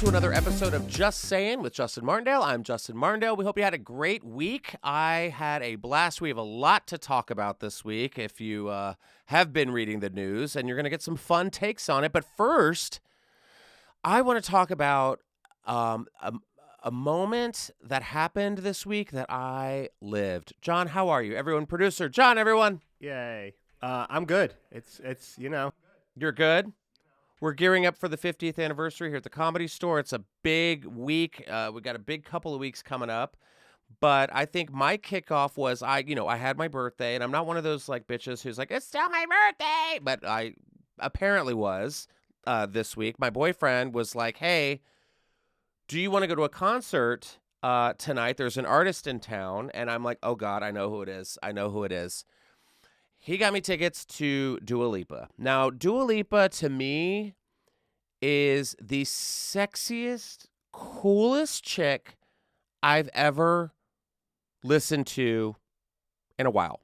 to another episode of Just Saying with Justin Martindale. I'm Justin Martindale. We hope you had a great week. I had a blast. We have a lot to talk about this week if you have been reading the news, and you're going to get some fun takes on it. But first, I want to talk about a moment that happened this week that I lived. John, how are you? Everyone, producer. John, everyone. Yay. I'm good. It's You're good? We're gearing up for the 50th anniversary here at the Comedy Store. It's a big week. We got a big couple of weeks coming up. But I think my kickoff was I had my birthday, and I'm not one of those like bitches who's like, it's still my birthday. But I apparently was this week. My boyfriend was like, hey, do you want to go to a concert tonight? There's an artist in town. And I'm like, oh, God, I know who it is. He got me tickets to Dua Lipa. Now, Dua Lipa, to me, is the sexiest, coolest chick I've ever listened to in a while.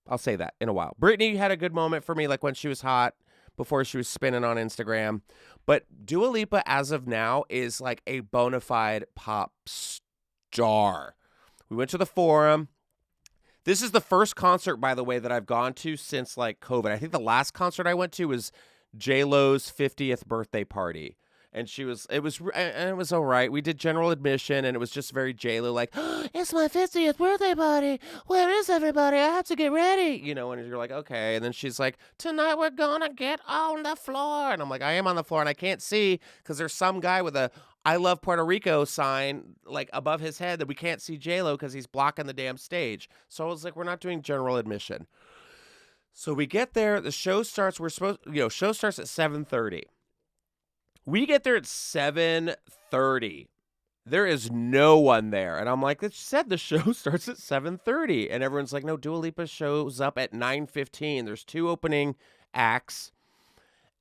I'll say that, in a while. Britney had a good moment for me, like when she was hot, before she was spinning on Instagram. But Dua Lipa, as of now, is like a bona fide pop star. We went to the Forum. This is the first concert, by the way, that I've gone to since like COVID. I think the last concert I went to was J-Lo's 50th birthday party. And it was all right. We did general admission, and it was just very J-Lo, like, oh, it's my 50th birthday party. Where is everybody? I have to get ready. And you're like, okay. And then she's like, tonight we're gonna get on the floor. And I'm like, I am on the floor, and I can't see because there's some guy with a I love Puerto Rico sign like above his head that we can't see J-Lo because he's blocking the damn stage. So I was like, we're not doing general admission. So we get there. The show starts. Show starts at 7:30. We get there at 7:30. There is no one there. And I'm like, it said the show starts at 7:30. And everyone's like, no, Dua Lipa shows up at 9:15. There's two opening acts.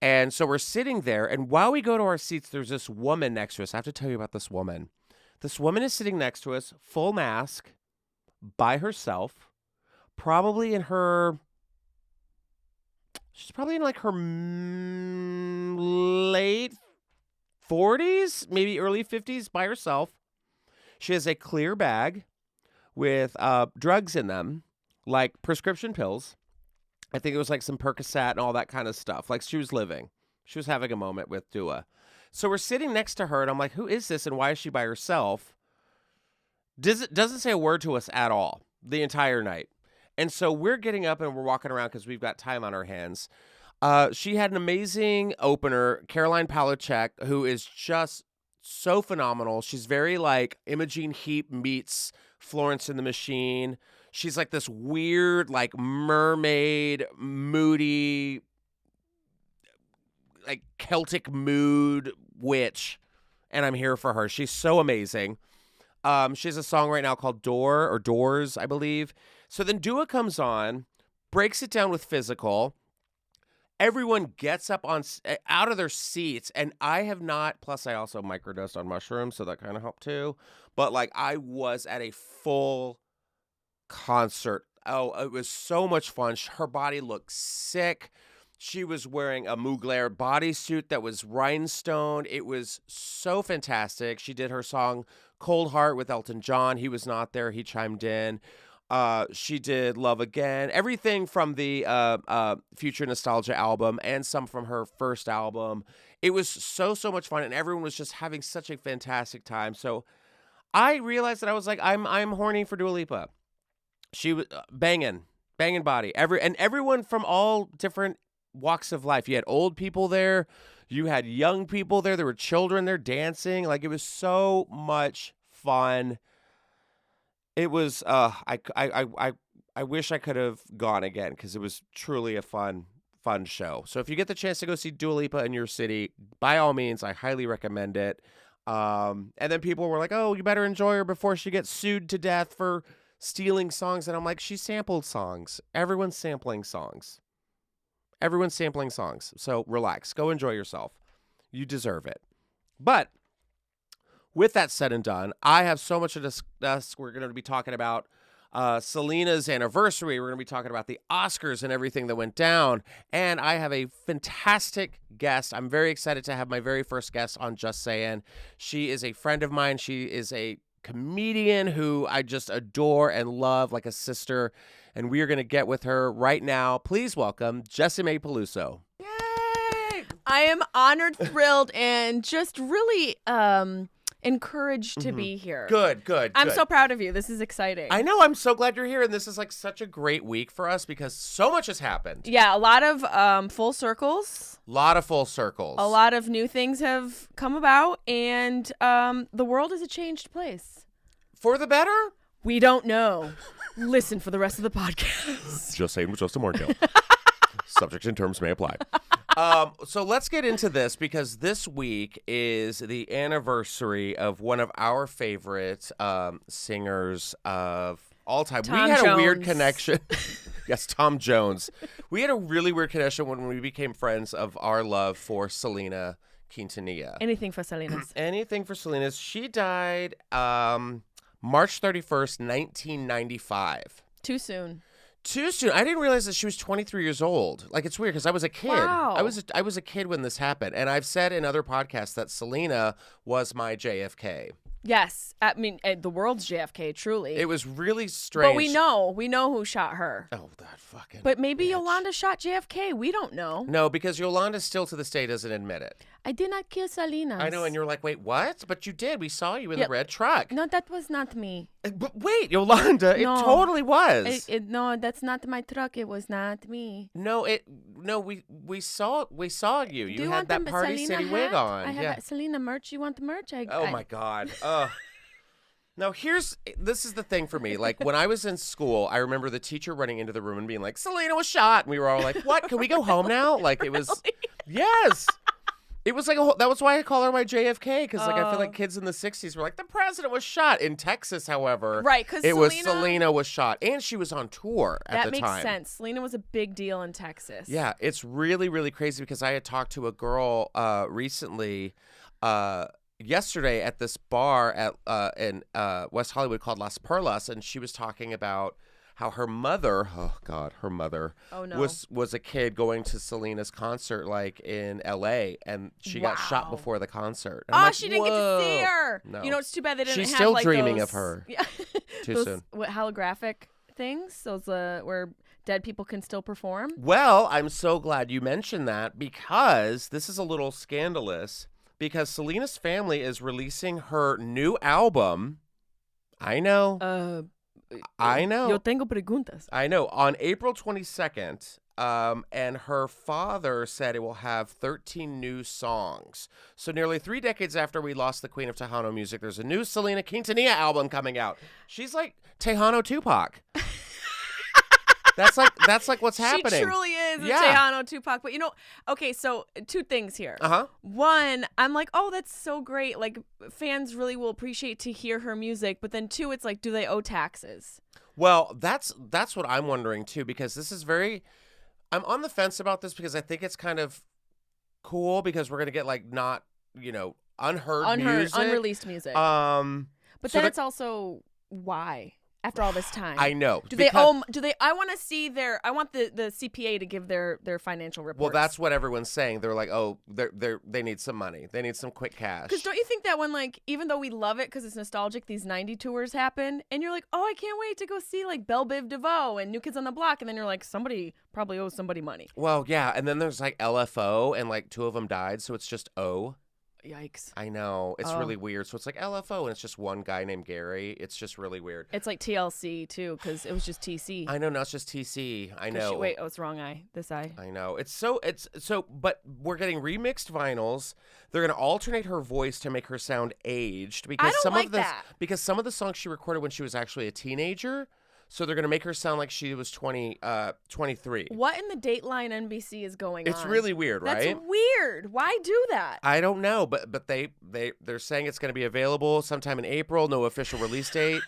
And so we're sitting there. And while we go to our seats, there's this woman next to us. I have to tell you about this woman. This woman is sitting next to us, full mask, by herself, she's probably in like her late 40s, maybe early 50s, by herself. She has a clear bag with drugs in them, like prescription pills. I think it was like some Percocet and all that kind of stuff. Like she was living. She was having a moment with Dua. So we're sitting next to her, and I'm like, who is this, and why is she by herself? Doesn't say a word to us at all the entire night. And so we're getting up, and we're walking around because we've got time on our hands. She had an amazing opener, Caroline Polachek, who is just so phenomenal. She's very like Imogen Heap meets Florence and the Machine. She's like this weird, like mermaid, moody, like Celtic mood witch. And I'm here for her. She's so amazing. She has a song right now called Doors, I believe. So then Dua comes on, breaks it down with Physical. Everyone gets up out of their seats, and I have not, plus I also microdosed on mushrooms, so that kind of helped too. But like I was at a full concert. Oh, it was so much fun. Her body looked sick. She was wearing a Mugler bodysuit that was rhinestone. It was so fantastic. She did her song Cold Heart with Elton John. He was not there. He chimed in. She did Love Again, everything from the Future Nostalgia album and some from her first album. It was so much fun, and everyone was just having such a fantastic time. So I realized that I was like, I'm horny for Dua Lipa. She was banging body. Everyone from all different walks of life. You had old people there, you had young people there. There were children there dancing. Like it was so much fun. It was I wish I could have gone again because it was truly a fun show. So if you get the chance to go see Dua Lipa in your city, by all means, I highly recommend it. And then people were like, "Oh, you better enjoy her before she gets sued to death for stealing songs." And I'm like, she sampled songs. Everyone's sampling songs. So relax. Go enjoy yourself. You deserve it. But with that said and done, I have so much to discuss. We're going to be talking about Selena's anniversary. We're going to be talking about the Oscars and everything that went down. And I have a fantastic guest. I'm very excited to have my very first guest on Just Saying. She is a friend of mine. She is a comedian who I just adore and love like a sister. And we are going to get with her right now. Please welcome Jessimae Peluso. Yay! I am honored, thrilled, and just really encouraged to be here. Good. I'm so proud of you. This is exciting. I know. I'm so glad you're here. And this is like such a great week for us because so much has happened. Yeah, a lot of full circles. A lot of full circles. A lot of new things have come about, and the world is a changed place. For the better? We don't know. Listen for the rest of the podcast. Just saying with Justin Martindale. Subject and terms may apply. So let's get into this because this week is the anniversary of one of our favorite singers of all time. Tom We had a weird Jones. connection. Yes, Tom Jones. We had a really weird connection when we became friends of our love for Selena Quintanilla. Anything for Selena's. Anything for Selena's. She died March 31st, 1995. Too soon. Too soon. I didn't realize that she was 23 years old. Like, it's weird because I was a kid. Wow. I was a kid when this happened. And I've said in other podcasts that Selena was my JFK. Yes. I mean, the world's JFK, truly. It was really strange. But we know who shot her. Oh, that fucking But maybe bitch. Yolanda shot JFK. We don't know. No, because Yolanda still to this day doesn't admit it. I did not kill Selena. I know, and you're like, wait, what? But you did. We saw you in Yep. the red truck. No, that was not me. But wait, Yolanda, No. it totally was. No, that's not my truck. It was not me. No, we saw you. Do You had want that the Party Selena City wig hat? on. I have Yeah. that Selena merch. You want the merch? Oh my God. Now this is the thing for me. Like when I was in school, I remember the teacher running into the room and being like, "Selena was shot," and we were all like, "What? Can we go home now?" Like it was, yes. It was like that was why I call her my JFK because like I feel like kids in the '60s were like, the president was shot in Texas. However, Right, 'cause it was Selena- Selena was shot and she was on tour at That the makes time. sense. Selena was a big deal in Texas. Yeah, it's really, really crazy because I had talked to a girl recently, yesterday at this bar in West Hollywood called Las Perlas, and she was talking about how her mother, Oh, no. was a kid going to Selena's concert like in L.A. and she got shot Wow. before the concert. And Oh, I'm like, she didn't get to see "Whoa." her. No. You know, it's too bad they didn't She's have still like dreaming those, of her. Yeah. Too those, soon. What, holographic things? Those where dead people can still perform? Well, I'm so glad you mentioned that because this is a little scandalous because Selena's family is releasing her new album. I know. I know. Yo tengo preguntas. I know. On April 22nd, and her father said it will have 13 new songs. So nearly 3 decades after we lost the Queen of Tejano music, there's a new Selena Quintanilla album coming out. She's like Tejano Tupac. That's like what's happening. She truly is a Yeah. Tejano Tupac. But okay, so two things here. Uh-huh. One, I'm like, oh, that's so great. Like, fans really will appreciate to hear her music. But then two, it's like, do they owe taxes? Well, that's what I'm wondering too, because this is I'm on the fence about this because I think it's kind of cool because we're gonna get like not, unheard music. Unreleased music. But so then it's also why? After all this time, I know. Do they owe? Do they? I want to see I want the CPA to give their financial reports. Well, that's what everyone's saying. They're like, oh, they need some money. They need some quick cash. Because don't you think that when even though we love it because it's nostalgic, these '90s tours happen, and you're like, oh, I can't wait to go see like Belle Biv DeVoe and New Kids on the Block, and then you're like, somebody probably owes somebody money. Well, yeah, and then there's like LFO, and like 2 of them died, so it's just O. Yikes. I know. It's Oh. really weird. So it's like LFO, and it's just one guy named Gary. It's just really weird. It's like TLC too, because it was just TC. I know. Now it's just TC. I know. Wait, oh, it's wrong eye. This eye. I know. It's so, but we're getting remixed vinyls. They're going to alternate her voice to make her sound aged because I don't some like of the that. because some of the songs she recorded when she was actually a teenager. So they're going to make her sound like she was 23. What in the Dateline NBC is going on? It's really weird, right? That's weird. Why do that? I don't know, but they're saying it's going to be available sometime in April. No official release date.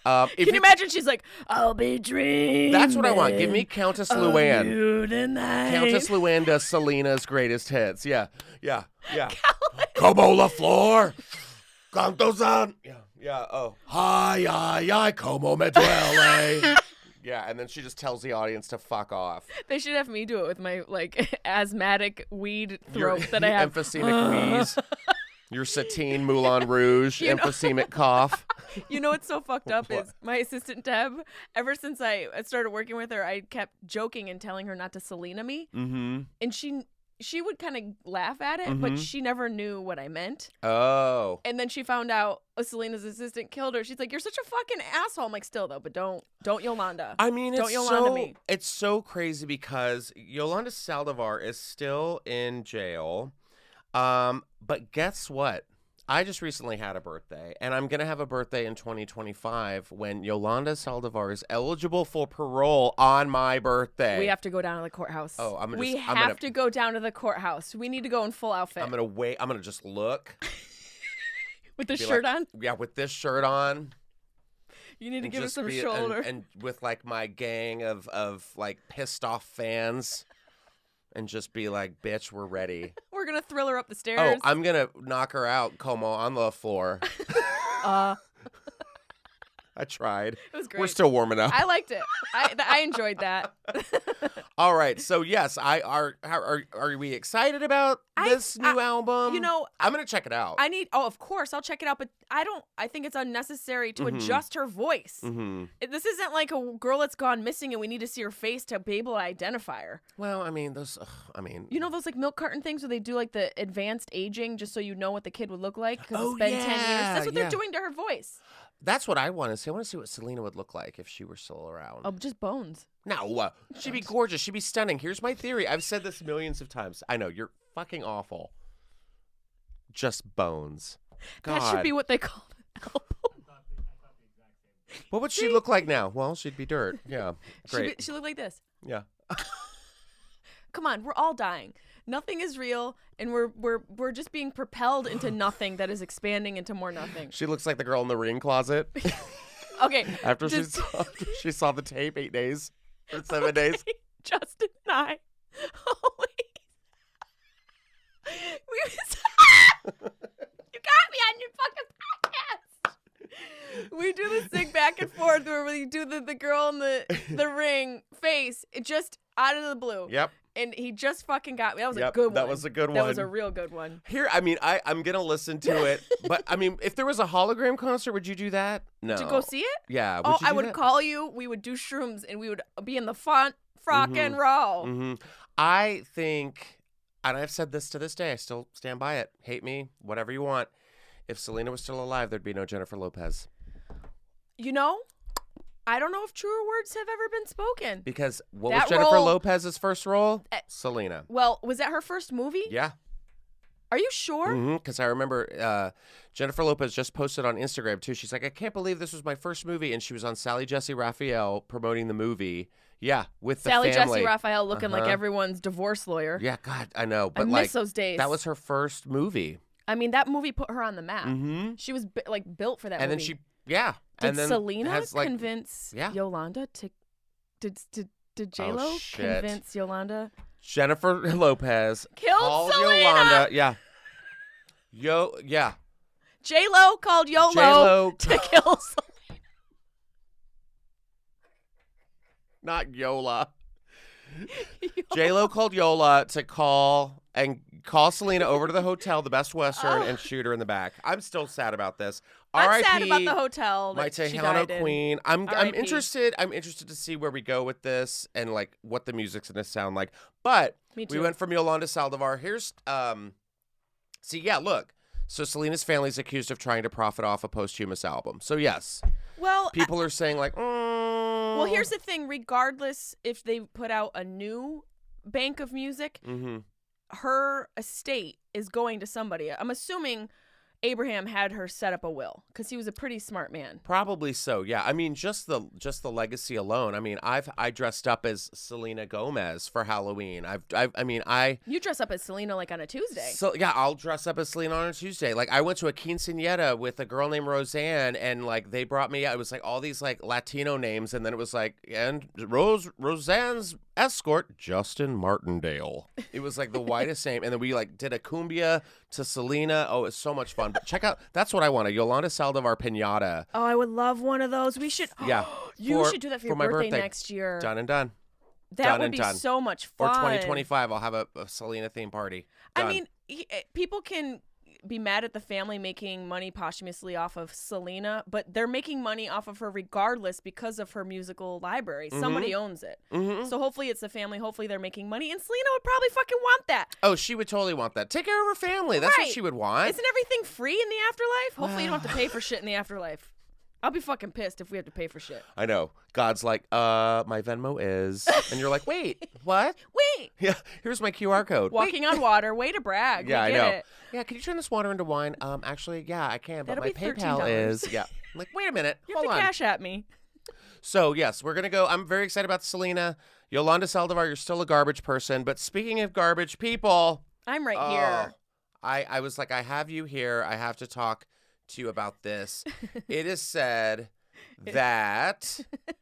Can you imagine? She's like, "I'll be dreaming." That's what I want. Give me Countess Luann. You tonight. Countess Luann does Selena's greatest hits. Yeah. Como la flor, cantos on. Yeah. Yeah. Oh. Hi, ay, como me duele. Yeah, and then she just tells the audience to fuck off. They should have me do it with my like asthmatic weed Your throat that I have. Emphysemic wheeze. Your Satine Moulin Rouge, emphysemic cough. You know what's so fucked up What? is my assistant Deb, ever since I started working with her, I kept joking and telling her not to Selena me. Mm-hmm. And she would kind of laugh at it, but she never knew what I meant. Oh. And then she found out Selena's assistant killed her. She's like, "You're such a fucking asshole." I'm like, "Still though, but don't Yolanda." I mean, Don't Yolanda me. it's so crazy because Yolanda Saldivar is still in jail. But guess what? I just recently had a birthday, and I'm going to have a birthday in 2025 when Yolanda Saldivar is eligible for parole on my birthday. We have to go down to the courthouse. Oh, I'm gonna to go down to the courthouse. We need to go in full outfit. I'm going to wait. I'm going to just look. With the shirt on? Yeah, with this shirt on. You need to And give us just some be- shoulder. And with like my gang of like pissed off fans. And just be like, bitch, we're ready. We're going to thrill her up the stairs. Oh, I'm going to knock her out, Como, on the floor. I tried. It was great. We're still warming up. I liked it. I enjoyed that. All right. So, yes, are we excited about this new album? You know, I'm going to check it out. of course, I'll check it out, but I think it's unnecessary to adjust her voice. Mm-hmm. This isn't like a girl that's gone missing and we need to see her face to be able to identify her. Well, I mean, You know those like milk carton things where they do like the advanced aging just so you know what the kid would look like because Oh, it's been 10 years? yeah, That's what yeah. they're doing to her voice. that's what I want to see. I want to see what Selena would look like if she were still around. Oh, just bones. No, she'd be gorgeous. She'd be stunning. Here's my theory. I've said this millions of times. I know, you're fucking awful. Just bones. God. That should be what they call an album. What would she look like now? Well, she'd be dirt. Yeah, great. She looked like this. Yeah. Come on, we're all dying. Nothing is real, and we're just being propelled into nothing that is expanding into more nothing. She looks like the girl in the ring closet. Okay. after she saw the tape 8 days or 7 days. Justin and I you got me on your fucking podcast. We do this thing back and forth where we do the girl in the ring face, it just out of the blue. Yep. And he just fucking got me. That was a Yep, good one. that was a good That one. was a real good one. Here, I mean, I'm going to listen to it. But, I mean, if there was a hologram concert, would you do that? No. To go see it? Yeah. Oh, I do would that? call you. We would do shrooms, and we would be in the front and roll. Mm-hmm. I think, and I've said this to this day, I still stand by it. Hate me, whatever you want. If Selena was still alive, there'd be no Jennifer Lopez. You know, I don't know if truer words have ever been spoken. Because what That was Jennifer role- Lopez's first role? Selena. Well, was that her first movie? Yeah. Are you sure? Because I remember Jennifer Lopez just posted on Instagram, too. She's like, I can't believe this was my first movie. And she was on Sally Jesse Raphael promoting the movie. Yeah, with the Sally family. Jesse Raphael looking like Uh-huh. everyone's divorce lawyer. Yeah, God, I know. I But miss like, those days. that was her first movie. I mean, that movie put her on the map. Mm-hmm. She was built for that And then movie. yeah. Did and then Selena has, like, convince yeah. Yolanda to? Did J-Lo shit. convince Yolanda? Jennifer Lopez Killed called Selena! Yolanda. Yeah. Yeah. J-Lo called YOLO J-Lo. to kill Selena. Not Yola. J-Lo called Yola to call Selena over to the hotel, the Best Western, and shoot her in the back. I'm still sad about this. I'm sad R.I.P. about the hotel My that she Tejano died in. Queen. I'm R.I.P. interested. I'm interested to see where we go with this and like what the music's gonna sound like. But Me we too. went from Yolanda Saldivar. Here's look. So Selena's family's accused of trying to profit off a posthumous album. So yes, Well, people are saying like, well, here's the thing. Regardless if they put out a new bank of music, mm-hmm. her estate is going to somebody. I'm assuming Abraham had her set up a will because he was a pretty smart man. Probably so, yeah. I mean, just the legacy alone. I mean, I dressed up as Selena Gomez for Halloween. You dress up as Selena like on a Tuesday. So yeah, I'll dress up as Selena on a Tuesday. Like I went to a quinceañera with a girl named Roseanne, and like they brought me. It was like all these like Latino names, and then it was like and Roseanne's escort Justin Martindale. It was like the whitest name, and then we like did a cumbia to Selena. Oh, it's so much fun. check out. That's what I want. A Yolanda Saldivar pinata. Oh, I would love one of those. We should. Yeah. You should do that for your my birthday next year. Done and done. That done would and be done. so much Or fun. 2025, I'll have a Selena theme party. Done. I mean, people can be mad at the family making money posthumously off of Selena, but they're making money off of her regardless because of her musical library. Somebody owns it. So hopefully it's the family. Hopefully they're making money. And Selena would probably fucking want that. Oh, she would totally want that. Take care of her family. That's what Right. she would want. Isn't everything free in the afterlife? Hopefully you don't have to pay for shit in the afterlife. I'll be fucking pissed if we have to pay for shit. I know. God's like, my Venmo is. And you're like, wait, what? Wait. Yeah, here's my QR code. Walking on water. Way to brag. Yeah, We I get know. it. Yeah, can you turn this water into wine? Actually, yeah, I can, but That'll my be PayPal $13. is. Yeah. I'm like, wait a minute. You Hold have to on. cash at me. So, yes, we're going to go. I'm very excited about Selena. Yolanda Saldivar, you're still a garbage person. But speaking of garbage people. I'm right here. I was like, I have you here. I have to talk to you about this. It is said that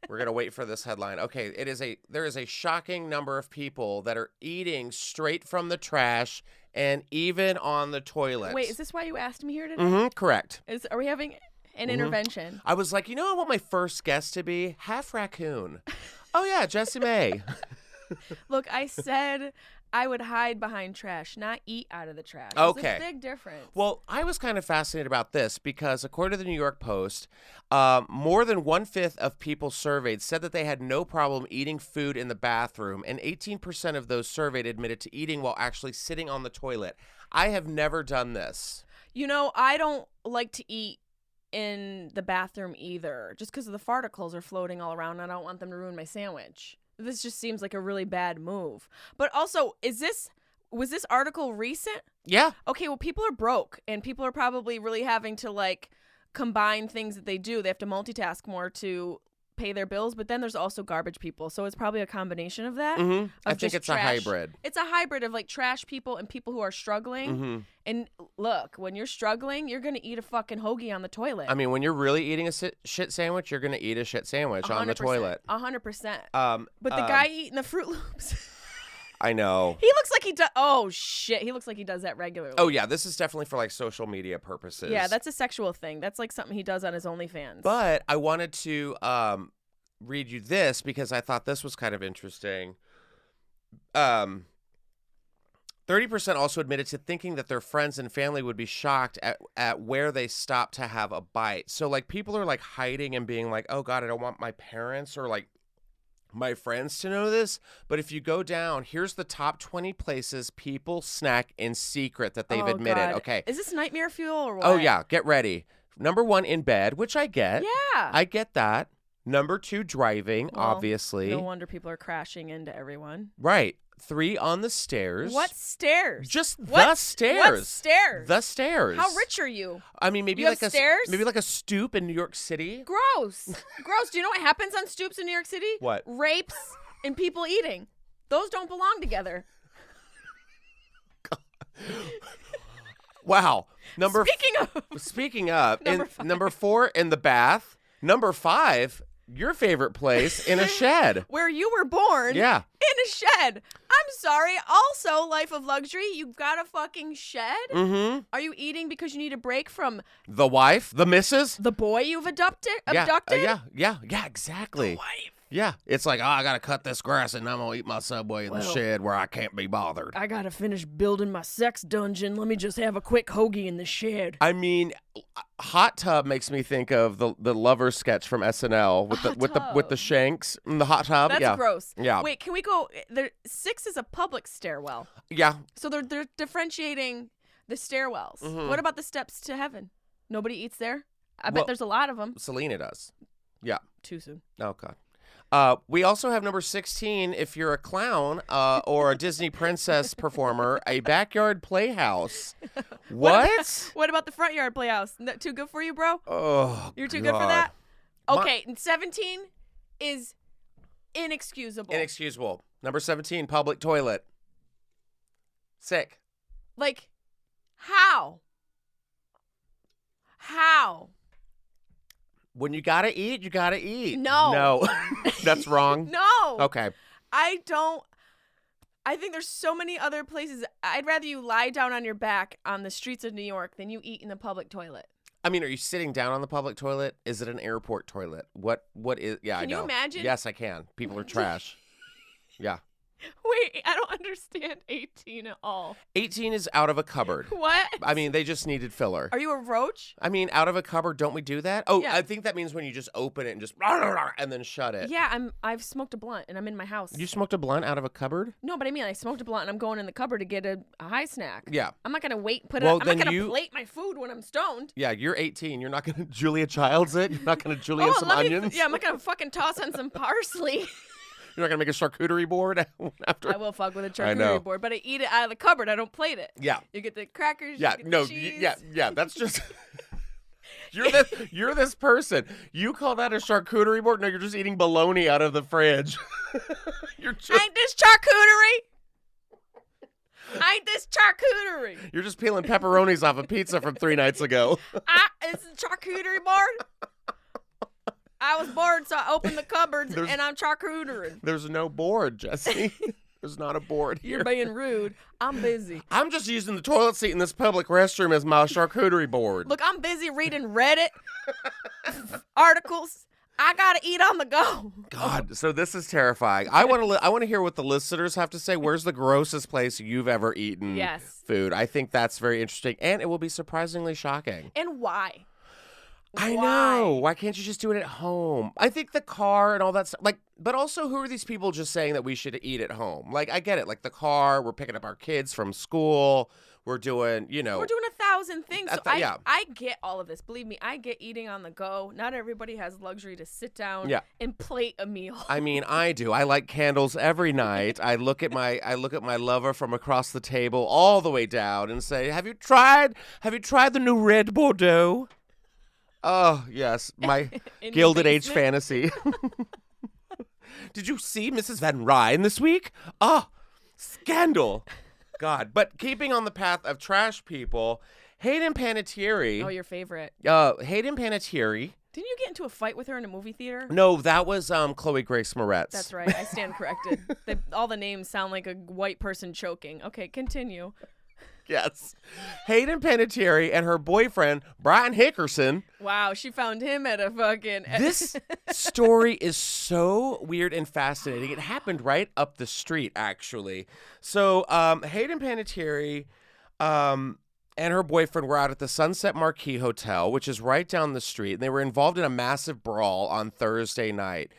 we're going to wait for this headline. Okay, there is a shocking number of people that are eating straight from the trash and even on the toilet. Wait, is this why you asked me here today? Mm-hmm, correct. Are we having an intervention? I was like, I want my first guest to be half raccoon. Oh, yeah, Jessimae. Look, I said I would hide behind trash, not eat out of the trash. Okay. There's a big difference. Well, I was kind of fascinated about this because according to the New York Post, more than 1/5 of people surveyed said that they had no problem eating food in the bathroom, and 18% of those surveyed admitted to eating while actually sitting on the toilet. I have never done this. I don't like to eat in the bathroom either, just because the farticles are floating all around, and I don't want them to ruin my sandwich. This just seems like a really bad move. But also, was this article recent? Yeah. Okay, well, people are broke, and people are probably really having to, combine things that they do. They have to multitask more to pay their bills, but then there's also garbage people. So it's probably a combination of that. Mm-hmm. I think just it's trash. a hybrid. It's a hybrid of, trash people and people who are struggling. Mm-hmm. And look, when you're struggling, you're going to eat a fucking hoagie on the toilet. I mean, when you're really eating a shit sandwich, you're going to eat a shit sandwich on the toilet. 100%. But But the guy eating the Fruit Loops, I know. he looks like he does. Oh, shit. He looks like he does that regularly. Oh, yeah. This is definitely for social media purposes. Yeah, that's a sexual thing. That's something he does on his OnlyFans. But I wanted to read you this because I thought this was kind of interesting. 30% also admitted to thinking that their friends and family would be shocked at where they stopped to have a bite. So people are hiding and being like, oh God, I don't want my parents or my friends to know this. But if you go down, here's the top 20 places people snack in secret that they've admitted. God. Okay. Is this nightmare fuel or what? Oh yeah, get ready. Number 1, in bed, which I get. Yeah. I get that. Number 2, driving, Well, obviously. No wonder people are crashing into everyone. Right. 3, on the stairs. What stairs? Just What? the stairs. What stairs? The stairs. How rich are you? I mean, maybe You have stairs? maybe a stoop in New York City. Gross. Gross. Do you know what happens on stoops in New York City? What? Rapes and people eating. Those don't belong together. Wow. Speaking Speaking of, Number 5. number 4, in the bath. Number 5, your favorite place, in a shed. Where you were born. Yeah. In a shed. I'm sorry. Also, life of luxury, you've got a fucking shed? Mm-hmm. Are you eating because you need a break from The wife, the missus. the boy you've abducted? Yeah, exactly. Wife. Yeah, it's like, I got to cut this grass and I'm going to eat my Subway in the Well, shed where I can't be bothered. I gotta finish building my sex dungeon. Let me just have a quick hoagie in the shed. I mean, hot tub makes me think of the lover sketch from SNL with the shanks in the hot tub. That's yeah. gross. Yeah. Wait, can we go? 6 is a public stairwell. Yeah. So they're differentiating the stairwells. Mhm. What about the steps to heaven? Nobody eats there? I Well- bet there's a lot of them. Selena does. Yeah. Too soon. Oh, God. We also have number 16, if you're a clown or a Disney princess performer, a backyard playhouse. What? What about the front yard playhouse? Too good for you, bro? Oh, You're too good for God. that? My- Okay, and 17 is inexcusable. Inexcusable. Number 17, public toilet. Sick. Like, how? How? When you gotta eat, you gotta eat. No. No. That's wrong. No. Okay. I don't. I think there's so many other places. I'd rather you lie down on your back on the streets of New York than you eat in the public toilet. I mean, are you sitting down on the public toilet? Is it an airport toilet? What is? Yeah, I know. Can you imagine? Yes, I can. People are trash. Yeah. Wait, I don't understand 18 at all. 18 is out of a cupboard. What? I mean, they just needed filler. Are you a roach? I mean, out of a cupboard, don't we do that? Oh, Yeah. I think that means when you just open it and just and then shut it. Yeah, I've smoked a blunt and I'm in my house. You smoked a blunt out of a cupboard? No, but I mean, I smoked a blunt and I'm going in the cupboard to get a high snack. Yeah. I'm not gonna wait. I'm Well, not then gonna plate my food when I'm stoned. Yeah, you're 18. You're not going to Julia Childs it? You're not going to Julia some onions? Yeah, I'm not gonna fucking toss on some parsley. You're not going to make a charcuterie board after? I will fuck with a I know. charcuterie board, but I eat it out of the cupboard. I don't plate it. Yeah. You get the crackers. Yeah, you get no, the cheese. yeah, that's just... You're this person. You call that a charcuterie board? No, you're just eating bologna out of the fridge. You're just... Ain't this charcuterie? Ain't this charcuterie? You're just peeling pepperonis off a pizza from 3 nights ago. It's a charcuterie board. I was bored, so I opened the cupboards and I'm charcutering. There's no board, Jesse. There's not a board here. You're being rude. I'm busy. I'm just using the toilet seat in this public restroom as my charcuterie board. Look, I'm busy reading Reddit articles. I gotta eat on the go. God, so this is terrifying. I want to hear what the listeners have to say. Where's the grossest place you've ever eaten food? I think that's very interesting, and it will be surprisingly shocking. And why? I know. Why can't you just do it at home? I think the car and all that stuff. Like, but also, who are these people just saying that we should eat at home? Like, I get it. Like the car, we're picking up our kids from school. We're doing, We're doing 1,000 things. So yeah. I get all of this. Believe me, I get eating on the go. Not everybody has luxury to sit down and plate a meal. I mean, I do. I light candles every night. I look at my lover from across the table all the way down and say, Have you tried the new Red Bordeaux? Oh, yes, my Gilded Age fantasy. Did you see Mrs. Van Ryn this week? Oh, scandal. God. But keeping on the path of trash people, Hayden Panettiere. Oh, your favorite. Hayden Panettiere. Didn't you get into a fight with her in a movie theater? No, that was Chloe Grace Moretz. That's right. I stand corrected. All the names sound like a white person choking. Okay, continue. Yes. Hayden Panettiere and her boyfriend, Brian Hickerson. Wow, she found him at a fucking... This story is so weird and fascinating. It happened right up the street, actually. So Hayden Panettiere and her boyfriend were out at the Sunset Marquis Hotel, which is right down the street. And they were involved in a massive brawl on Thursday night.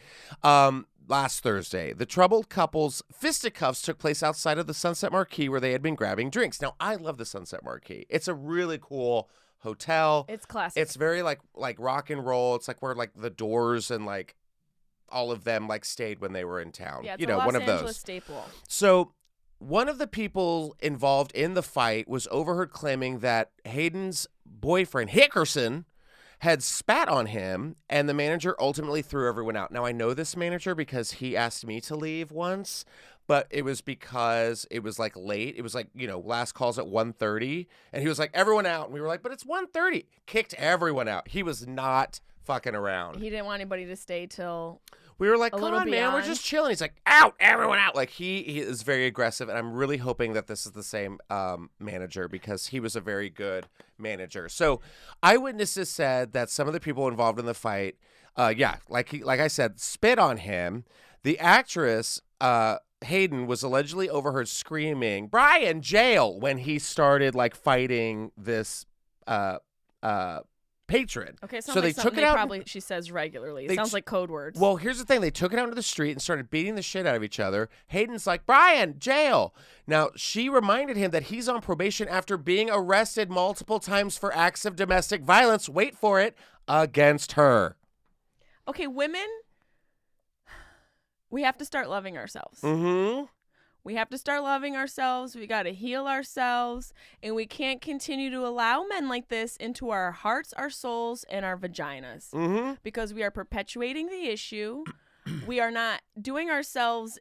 Last Thursday, the troubled couple's fisticuffs took place outside of the Sunset Marquis where they had been grabbing drinks. Now, I love the Sunset Marquis. It's a really cool hotel. It's classic. It's very like rock and roll. It's like where like the Doors and like all of them like stayed when they were in town. Yeah, it's a Los one of Angeles those staple. So one of the people involved in the fight was overheard claiming that Hayden's boyfriend, Hickerson, had spat on him, and the manager ultimately threw everyone out. Now, I know this manager because he asked me to leave once, but it was because it was like late. It was like, last call's at 1:30, and he was like, everyone out. And we were like, but it's 1:30. Kicked everyone out. He was not fucking around. He didn't want anybody to stay till... We were like, come on, man, we're just chilling. He's like, out, everyone out. Like, he is very aggressive, and I'm really hoping that this is the same manager because he was a very good manager. So eyewitnesses said that some of the people involved in the fight, like I said, spit on him. The actress, Hayden, was allegedly overheard screaming, Brian, jail, when he started, like, fighting this patron. Okay, so they took it out. Probably she says regularly. It sounds like code words. Well, here's the thing. They took it out into the street and started beating the shit out of each other. Hayden's like, Brian, jail. Now, she reminded him that he's on probation after being arrested multiple times for acts of domestic violence. Wait for it. Against her. Okay, women, we have to start loving ourselves. Mm-hmm. We have to start loving ourselves. We got to heal ourselves. And we can't continue to allow men like this into our hearts, our souls, and our vaginas. Mm-hmm. Because we are perpetuating the issue. We are not doing ourselves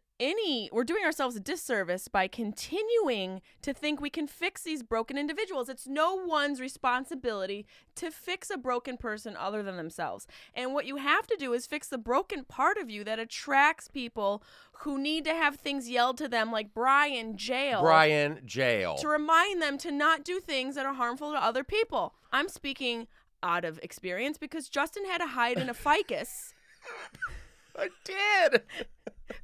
we're doing ourselves a disservice by continuing to think we can fix these broken individuals. It's no one's responsibility to fix a broken person other than themselves. And what you have to do is fix the broken part of you that attracts people who need to have things yelled to them, like Brian Jail. To remind them to not do things that are harmful to other people. I'm speaking out of experience because Justin had to hide in a ficus. I did.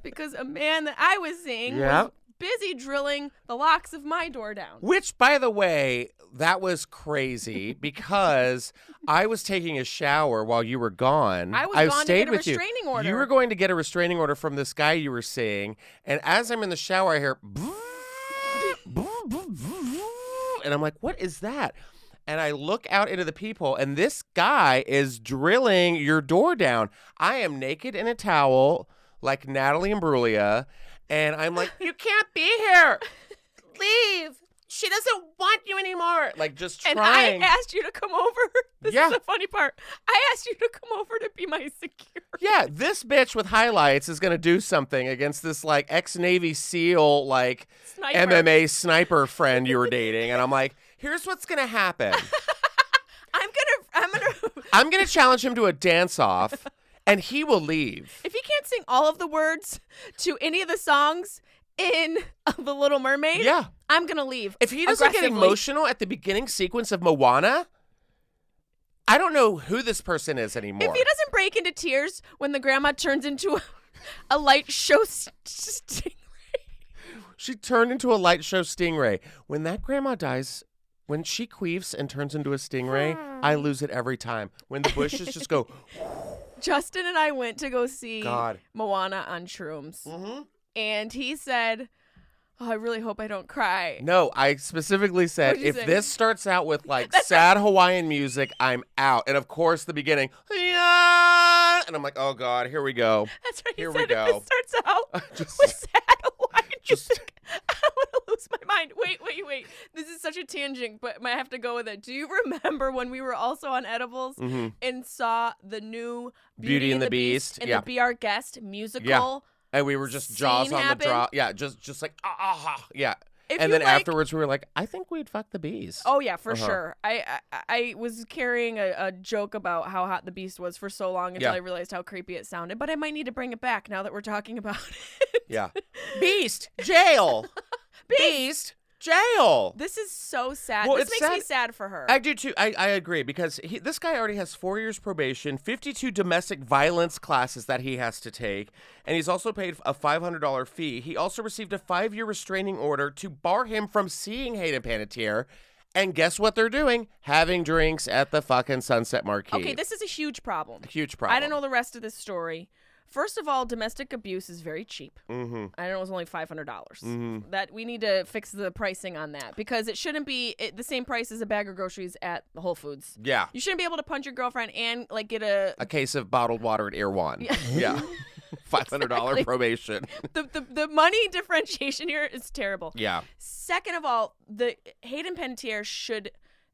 Because a man that I was seeing was busy drilling the locks of my door down. Which, by the way, that was crazy because I was taking a shower while you were gone. I was gone stayed to get a with restraining order. You were going to get a restraining order from this guy you were seeing, and as I'm in the shower, I hear, and I'm like, what is that? And I look out into the people, and this guy is drilling your door down. I am naked in a towel, like Natalie Imbruglia, and I'm like, you can't be here. Leave. She doesn't want you anymore. Like, just trying. And I asked you to come over. This is the funny part. I asked you to come over to be my security. Yeah, this bitch with highlights is going to do something against this, like, ex-Navy SEAL, like, MMA sniper friend you were dating. And I'm like, here's what's going to happen. I'm gonna challenge him to a dance-off, and he will leave. If he can't sing all of the words to any of the songs in The Little Mermaid, I'm gonna leave. If he doesn't get emotional at the beginning sequence of Moana, I don't know who this person is anymore. If he doesn't break into tears when the grandma turns into a light show stingray. She turned into a light show stingray. When that grandma dies, when she queefs and turns into a stingray, I lose it every time. When the bushes just go. Justin and I went to go see Moana on Shrooms. Mm-hmm. And he said, oh, I really hope I don't cry. No, I specifically said, if this starts out with like sad Hawaiian music, I'm out. And of course, the beginning, and I'm like, oh God, here we go. That's right. Here he said, we go. If it starts out with sad Hawaiian music, I'm going to lose my mind. Wait. This is such a tangent, but I have to go with it. Do you remember when we were also on edibles and saw the new Beauty and the Beast and the Be Our Guest musical? Yeah. And we were just jaws on the draw. Yeah, just like, yeah. And then afterwards, we were like, I think we'd fuck the bees. Oh, yeah, for sure. I was carrying a joke about how hot the beast was for so long until I realized how creepy it sounded. But I might need to bring it back now that we're talking about it. Yeah. Beast, jail. Beast, jail. This is so sad. Well, this makes me sad for her. I do too. I agree because this guy already has 4 years probation, 52 domestic violence classes that he has to take, and he's also paid a $500 fee. He also received a 5-year restraining order to bar him from seeing Hayden Panettiere. And guess what they're doing? Having drinks at the fucking Sunset Marquee. Okay, this is a huge problem. Huge problem. I don't know the rest of this story. First of all, domestic abuse is very cheap. Mm-hmm. I know it was only $500. Mm-hmm. That we need to fix the pricing on that because it shouldn't be the same price as a bag of groceries at Whole Foods. Yeah. You shouldn't be able to punch your girlfriend and like get a case of bottled water at Erewhon. Yeah. $500 probation. The money differentiation here is terrible. Yeah. Second of all, the Hayden Panettiere should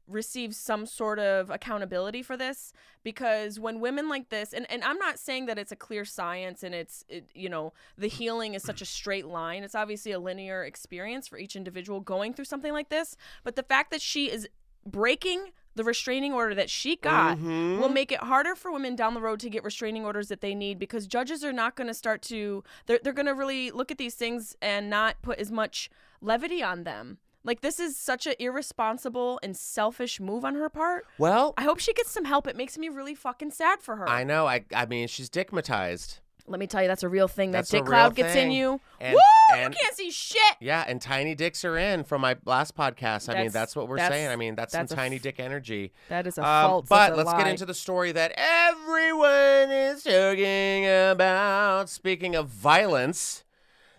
receive some sort of accountability for this because when women like this and I'm not saying that it's a clear science and the healing is such a straight line. It's obviously a linear experience for each individual going through something like this, but the fact that she is breaking the restraining order that she got will make it harder for women down the road to get restraining orders that they need because judges are not going to start to they're going to really look at these things and not put as much levity on them. Like, this is such an irresponsible and selfish move on her part. Well, I hope she gets some help. It makes me really fucking sad for her. I know. I mean, she's dickmatized. Let me tell you, that's a real thing. That's that dick cloud gets in you. Woo! You can't see shit. Yeah, and tiny dicks are in from my last podcast. I mean, that's what we're saying. I mean, that's some tiny dick energy. That is a false. But let's get into the story that everyone is talking about. Speaking of violence,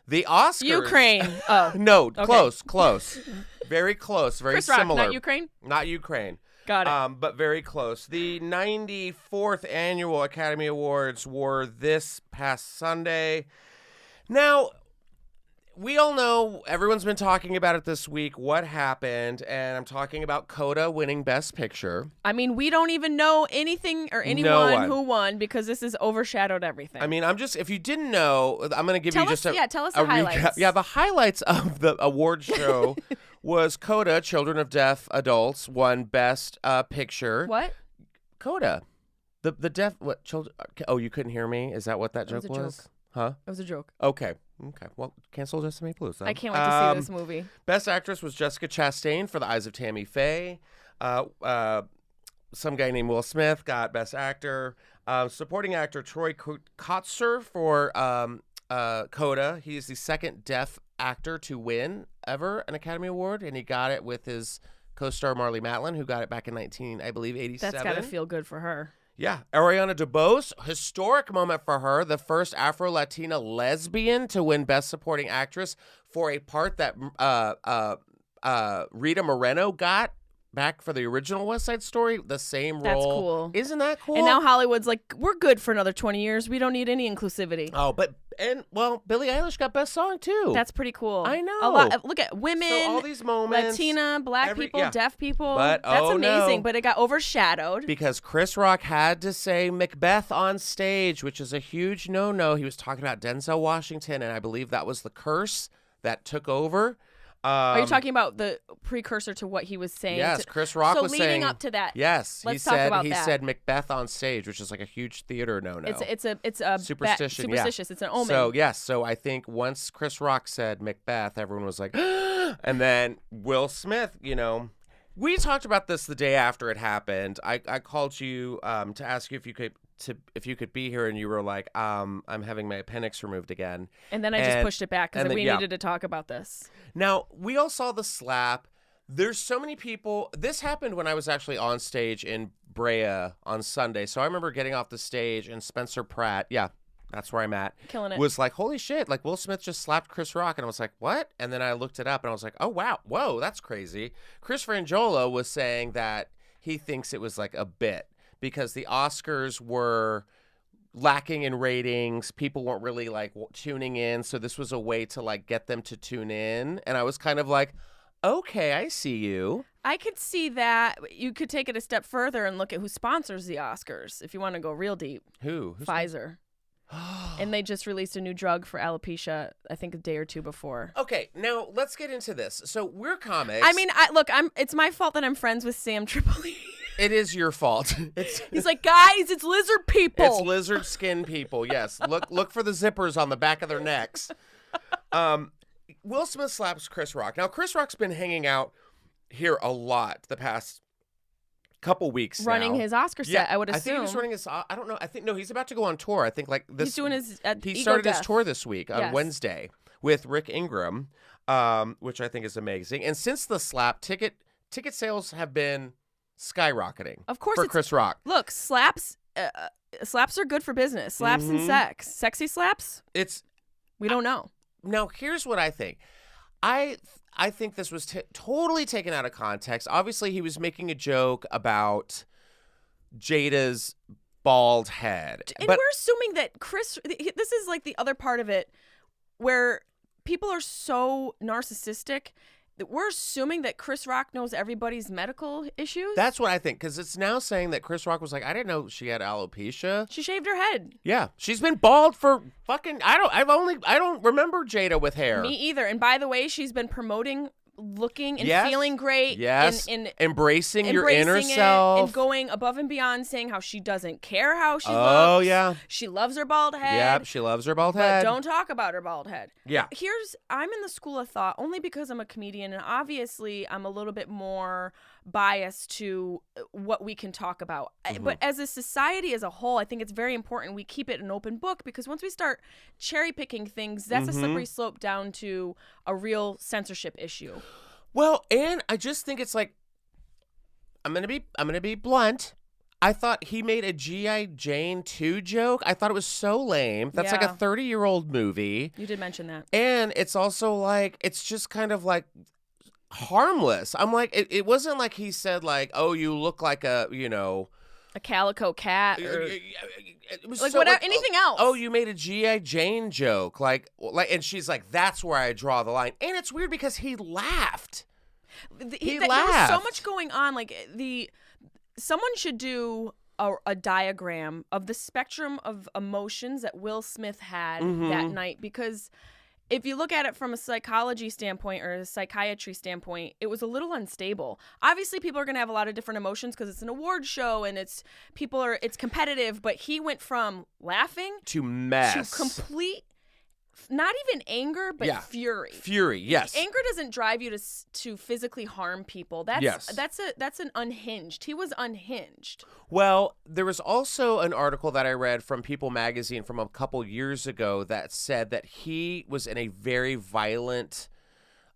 the Oscars. Ukraine. Oh. No, okay. Close. Very close. Very Chris similar. Rock, not Ukraine? Not Ukraine. Got it. But very close. The 94th Annual Academy Awards were this past Sunday. Now, we all know everyone's been talking about it this week. What happened? And I'm talking about Coda winning Best Picture. I mean, we don't even know anything or anyone who won because this has overshadowed everything. I mean, if you didn't know, I'm going to give you just tell us the highlights. Recap. Yeah, the highlights of the award show was Coda, Children of Deaf Adults, won Best Picture. What? Coda. The deaf, what, children? Oh, you couldn't hear me? Is that what that joke was? Joke. Huh? It was a joke. Okay. Well, cancel Jessimae Peluso. I can't wait to see this movie. Best actress was Jessica Chastain for The Eyes of Tammy Faye. Some guy named Will Smith got Best Actor. Supporting actor Troy Kotsur for Coda. He is the second deaf actor to win ever an Academy Award, and he got it with his co-star Marlee Matlin, who got it back in 1987. That's got to feel good for her. Yeah. Ariana DeBose, historic moment for her, the first Afro-Latina lesbian to win Best Supporting Actress for a part that Rita Moreno got back for the original West Side Story, the same role. That's cool. Isn't that cool? And now Hollywood's like, we're good for another 20 years. We don't need any inclusivity. Oh, Billie Eilish got Best Song too. That's pretty cool. I know. A lot. Look at women, so all these moments, Latina, black people, deaf people. But, that's amazing, no. but it got overshadowed. Because Chris Rock had to say Macbeth on stage, which is a huge no-no. He was talking about Denzel Washington, and I believe that was the curse that took over. Are you talking about the precursor to what he was saying? Yes, Chris Rock was saying. So leading up to that. Yes, let's talk about that. He said Macbeth on stage, which is like a huge theater no-no. It's a superstition. Superstitious. It's an omen. So so I think once Chris Rock said Macbeth, everyone was like, and then Will Smith, we talked about this the day after it happened. I called you to ask you if you could be here, and you were like, I'm having my appendix removed again. And then I just pushed it back because we needed to talk about this. Now, we all saw the slap. There's so many people. This happened when I was actually on stage in Brea on Sunday. So I remember getting off the stage and Spencer Pratt, that's where I'm at, killing it, was like, holy shit, like Will Smith just slapped Chris Rock. And I was like, what? And then I looked it up and I was like, oh, wow. Whoa, that's crazy. Chris Frangiola was saying that he thinks it was like a bit, because the Oscars were lacking in ratings. People weren't really like tuning in. So this was a way to like get them to tune in. And I was kind of like, okay, I see you. I could see that. You could take it a step further and look at who sponsors the Oscars if you want to go real deep. Who? Pfizer. And they just released a new drug for alopecia, I think a day or two before. Okay, now let's get into this. So we're comics. I mean, it's my fault that I'm friends with Sam Tripoli. It is your fault. He's like, guys, it's lizard people. It's lizard skin people. Yes, look for the zippers on the back of their necks. Will Smith slaps Chris Rock. Now, Chris Rock's been hanging out here a lot the past couple weeks running now. his Oscar set, I would assume. I think he's running his. I don't know. He's about to go on tour. I think like this. He's doing his. He started his tour this week on Wednesday with Rick Ingram, which I think is amazing. And since the slap, ticket sales have been skyrocketing. Of course, for Chris Rock. Look, slaps are good for business. Slaps and sex, sexy slaps. We don't know. Now, here's what I think. I think this was totally taken out of context. Obviously, he was making a joke about Jada's bald head. And we're assuming that this is like the other part of it where people are so narcissistic that we're assuming that Chris Rock knows everybody's medical issues. That's what I think, because it's now saying that Chris Rock was like, I didn't know she had alopecia. She shaved her head. Yeah, she's been bald for fucking. I don't remember Jada with hair. Me either. And by the way, she's been promoting looking and feeling great. Yes. And embracing your inner self. And going above and beyond, saying how she doesn't care how she looks. Oh, yeah. She loves her bald head. Yep, she loves her bald head. But don't talk about her bald head. Yeah. I'm in the school of thought only because I'm a comedian, and obviously I'm a little bit more biased to what we can talk about. Mm-hmm. But as a society as a whole, I think it's very important we keep it an open book, because once we start cherry picking things, that's a slippery slope down to a real censorship issue. Well, and I just think it's like, I'm gonna be blunt. I thought he made a G.I. Jane 2 joke. I thought it was so lame. That's like a 30-year-old movie. You did mention that. And it's also like, it's just kind of like harmless. I'm like, it wasn't like he said like, oh, you look like a a calico cat, or it was like so, whatever, anything else. Oh, you made a G.I. Jane joke, like, and she's like, that's where I draw the line. And it's weird because he laughed. He laughed. There was so much going on. Like someone should do a diagram of the spectrum of emotions that Will Smith had that night, because if you look at it from a psychology standpoint or a psychiatry standpoint, it was a little unstable. Obviously, people are going to have a lot of different emotions because it's an award show and it's competitive, but he went from laughing to mess to complete, not even anger, but fury. Fury, yes. Anger doesn't drive you to physically harm people. That's an unhinged. He was unhinged. Well, there was also an article that I read from People magazine from a couple years ago that said that he was in a very violent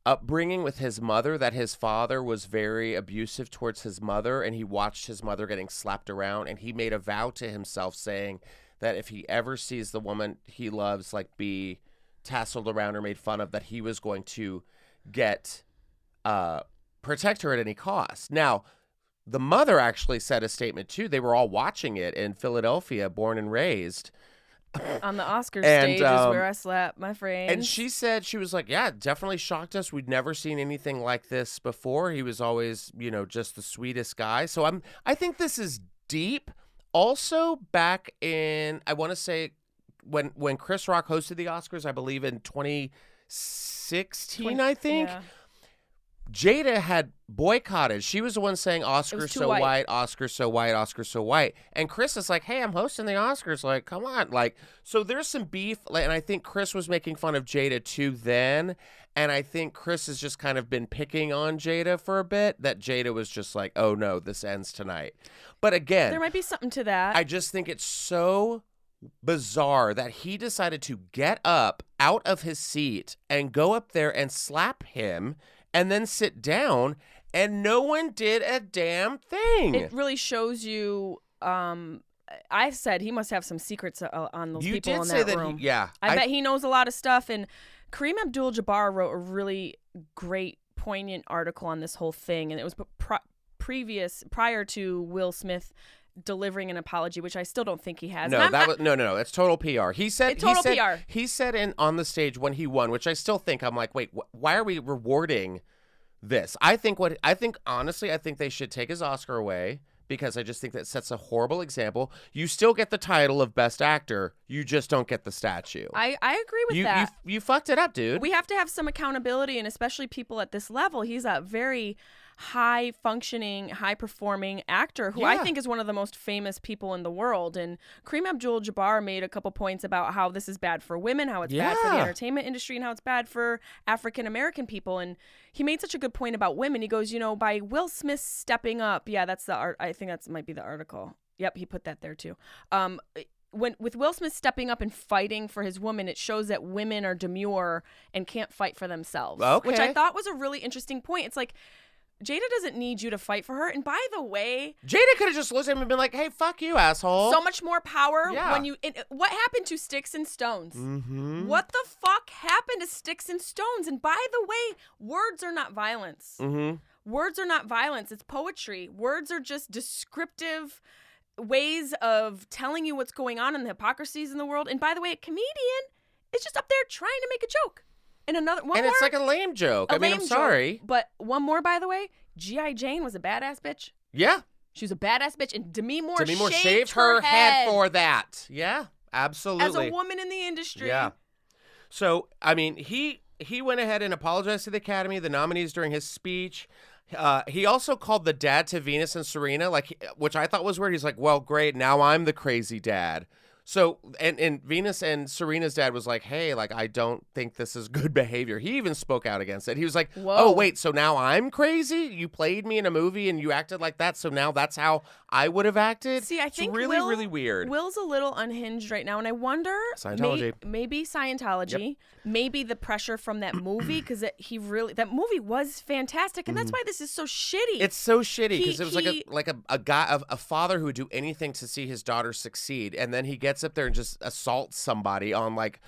upbringing with his mother, that his father was very abusive towards his mother, and he watched his mother getting slapped around, and he made a vow to himself saying that if he ever sees the woman he loves like be tasseled around or made fun of, that he was going to protect her at any cost. Now, the mother actually said a statement too. They were all watching it in Philadelphia, born and raised. On the Oscars stage is where I slapped my friends. And she said, she was like, yeah, it definitely shocked us. We'd never seen anything like this before. He was always, just the sweetest guy. So I think this is deep. Also, back in, I want to say, when Chris Rock hosted the Oscars, I believe in 2016, I think, Jada had boycotted. She was the one saying, Oscars so white, Oscars so white, Oscars so white. And Chris is like, hey, I'm hosting the Oscars. Like, come on. Like, so there's some beef. And I think Chris was making fun of Jada too then. And I think Chris has just kind of been picking on Jada for a bit, that Jada was just like, oh no, this ends tonight. But again, there might be something to that. I just think it's so bizarre that he decided to get up out of his seat and go up there and slap him and then sit down, and no one did a damn thing. It really shows you. I said he must have some secrets on those people in that room. I bet he knows a lot of stuff. And Kareem Abdul-Jabbar wrote a really great, poignant article on this whole thing, and it was prior to Will Smith delivering an apology, which I still don't think he has. No, no. It's total PR. He said PR. He said on the stage when he won, which I still think, I'm like, wait, why are we rewarding this? I think honestly, I think they should take his Oscar away, because I just think that sets a horrible example. You still get the title of Best Actor, you just don't get the statue. I agree with that. You fucked it up, dude. We have to have some accountability, and especially people at this level. He's a very high-functioning, high-performing actor who I think is one of the most famous people in the world. And Kareem Abdul-Jabbar made a couple points about how this is bad for women, how it's bad for the entertainment industry, and how it's bad for African-American people. And he made such a good point about women. He goes, by Will Smith stepping up. Yeah, that's the art. I think that might be the article. Yep, he put that there too. With Will Smith stepping up and fighting for his woman, it shows that women are demure and can't fight for themselves. Okay. Which I thought was a really interesting point. It's like, Jada doesn't need you to fight for her. And by the way, Jada could have just looked at him and been like, hey, fuck you, asshole. So much more power Yeah. what happened to Sticks and Stones? Mm-hmm. What the fuck happened to Sticks and Stones? And by the way, words are not violence. Mm-hmm. Words are not violence. It's poetry. Words are just descriptive ways of telling you what's going on in the hypocrisies in the world. And by the way, a comedian is just up there trying to make a joke. And it's like a lame joke. I'm sorry. But one more, by the way, G.I. Jane was a badass bitch. Yeah. She was a badass bitch, and Demi Moore shaved her head for that. Yeah, absolutely. As a woman in the industry. Yeah. So, I mean, he went ahead and apologized to the Academy, the nominees, during his speech. He also called the dad to Venus and Serena, which I thought was weird. He's like, well, great, now I'm the crazy dad. So, and Venus and Serena's dad was like, hey, I don't think this is good behavior. He even spoke out against it. He was like, whoa. Oh, wait, so now I'm crazy? You played me in a movie and you acted like that, so now that's how I would have acted? See, I think it's really, really weird. Will's a little unhinged right now, and I wonder, Scientology. Maybe Scientology, maybe the pressure from that movie, because that movie was fantastic, and that's why this is so shitty. It's so shitty, because it was a guy, a father who would do anything to see his daughter succeed, and then he gets up there and just assaults somebody on like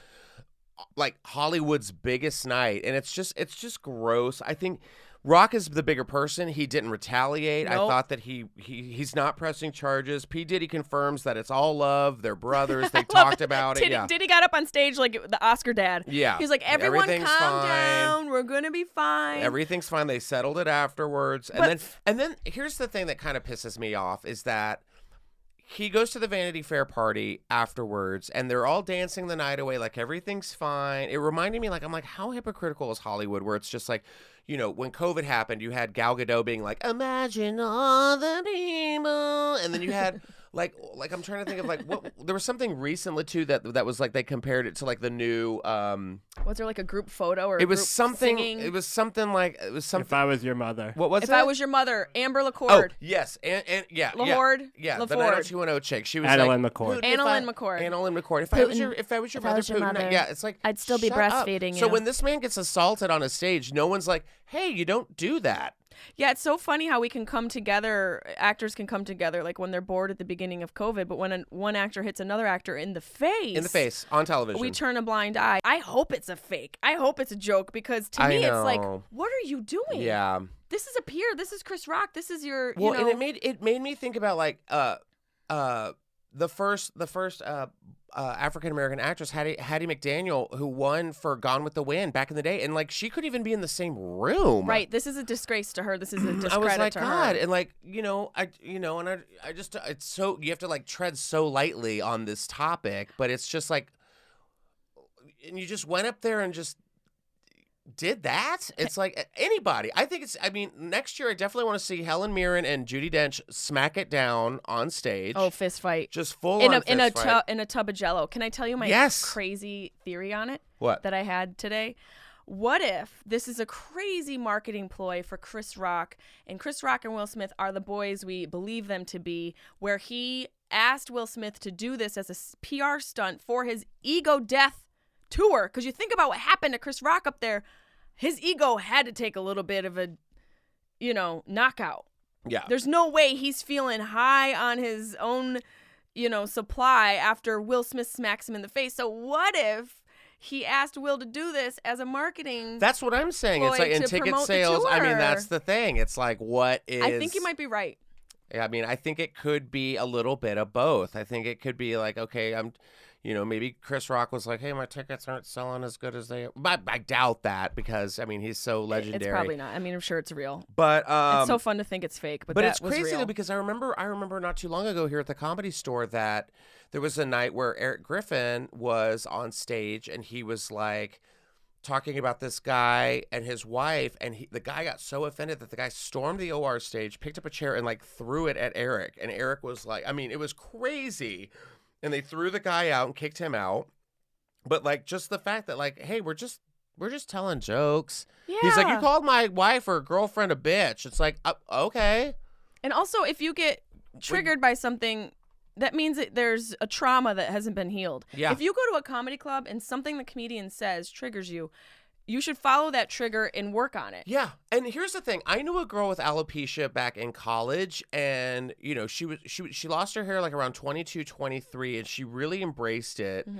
Hollywood's biggest night, and it's just gross. I think Rock is the bigger person. He didn't retaliate. I Nope. thought that he's not pressing charges. P. Diddy confirms that it's all love. They're brothers. They talked about it. Yeah. Diddy got up on stage like the Oscar dad. Yeah. He's like, everyone Everything's calm fine. down. We're going to be fine. Everything's fine. They settled it afterwards. And then here's the thing that kind of pisses me off is that he goes to the Vanity Fair party afterwards, and they're all dancing the night away like everything's fine. It reminded me, like, I'm like, how hypocritical is Hollywood, where it's just like, you know, when COVID happened, you had Gal Gadot being like, imagine all the people. And then you had, like I'm trying to think of, like, what there was something recently, too, that was like they compared it to, like, the new. Was there, like, a group photo or it was group something. singing? It was something like. It was something. If I Was Your Mother. What was it? If I Was Your Mother, Amber Oh, LaCord. yes. And yeah. LaFord? Yeah. The LaFord. 90210 chick. She was Annalyn like. McCord. "Putin, if Annalyn I- McCord. Annalyn McCord. If I was your mother, Putin. Yeah, it's like. I'd still be shut up. breastfeeding So you. when this man gets assaulted on a stage, no one's like, hey, you don't do that. Yeah, it's so funny how we can come together, actors can come together, like when they're bored at the beginning of COVID, but when one actor hits another actor in the face. On television. We turn a blind eye. I hope it's a fake. I hope it's a joke because to I me it's like, know. what are you doing? Yeah. This is a peer. This is Chris Rock. This is your, Well, you know. and it made me think about like the first African American actress Hattie McDaniel, who won for Gone with the Wind back in the day, and like she couldn't even be in the same room. Right. This is a disgrace to her. This is a discredit I was like, to God, her. and like I just it's so you have to like tread so lightly on this topic, but it's just like, and you just went up there and just did that. It's like anybody. I mean, next year I definitely want to see Helen Mirren and Judi Dench smack it down on stage. Oh, fist fight. Just full in on a fist fight. in a tub of Jello. Can I tell you my Yes. crazy theory on it? What? That I had today? What if this is a crazy marketing ploy for Chris Rock, and Chris Rock and Will Smith are the boys we believe them to be, where he asked Will Smith to do this as a PR stunt for his ego death tour? Because you think about what happened to Chris Rock up there, his ego had to take a little bit of a, knockout. Yeah. There's no way he's feeling high on his own, supply after Will Smith smacks him in the face. So what if he asked Will to do this as a marketing? That's what I'm saying. It's ploy like in to ticket promote the sales. I mean, tour. that's the thing. It's like what is. I think you might be right. I mean, I think it could be a little bit of both. I think it could be like, okay, maybe Chris Rock was like, hey, my tickets aren't selling as good as they. I doubt that because I mean he's so legendary. It's probably not. I mean, I'm sure it's real. But It's so fun to think it's fake, but that it's was crazy real. though because I remember not too long ago here at the Comedy Store that there was a night where Eric Griffin was on stage and he was like talking about this guy and his wife, and the guy got so offended that the guy stormed the OR stage, picked up a chair, and like threw it at Eric. And Eric was like, I mean, it was crazy. And they threw the guy out and kicked him out. But like just the fact that like, hey, we're just telling jokes. Yeah. He's like, you called my wife or girlfriend a bitch. It's like, okay. And also, if you get triggered by something, that means that there's a trauma that hasn't been healed. Yeah. If you go to a comedy club and something the comedian says triggers you, you should follow that trigger and work on it. Yeah. And here's the thing. I knew a girl with alopecia back in college, and she lost her hair like around 22, 23, and she really embraced it. Mm-hmm.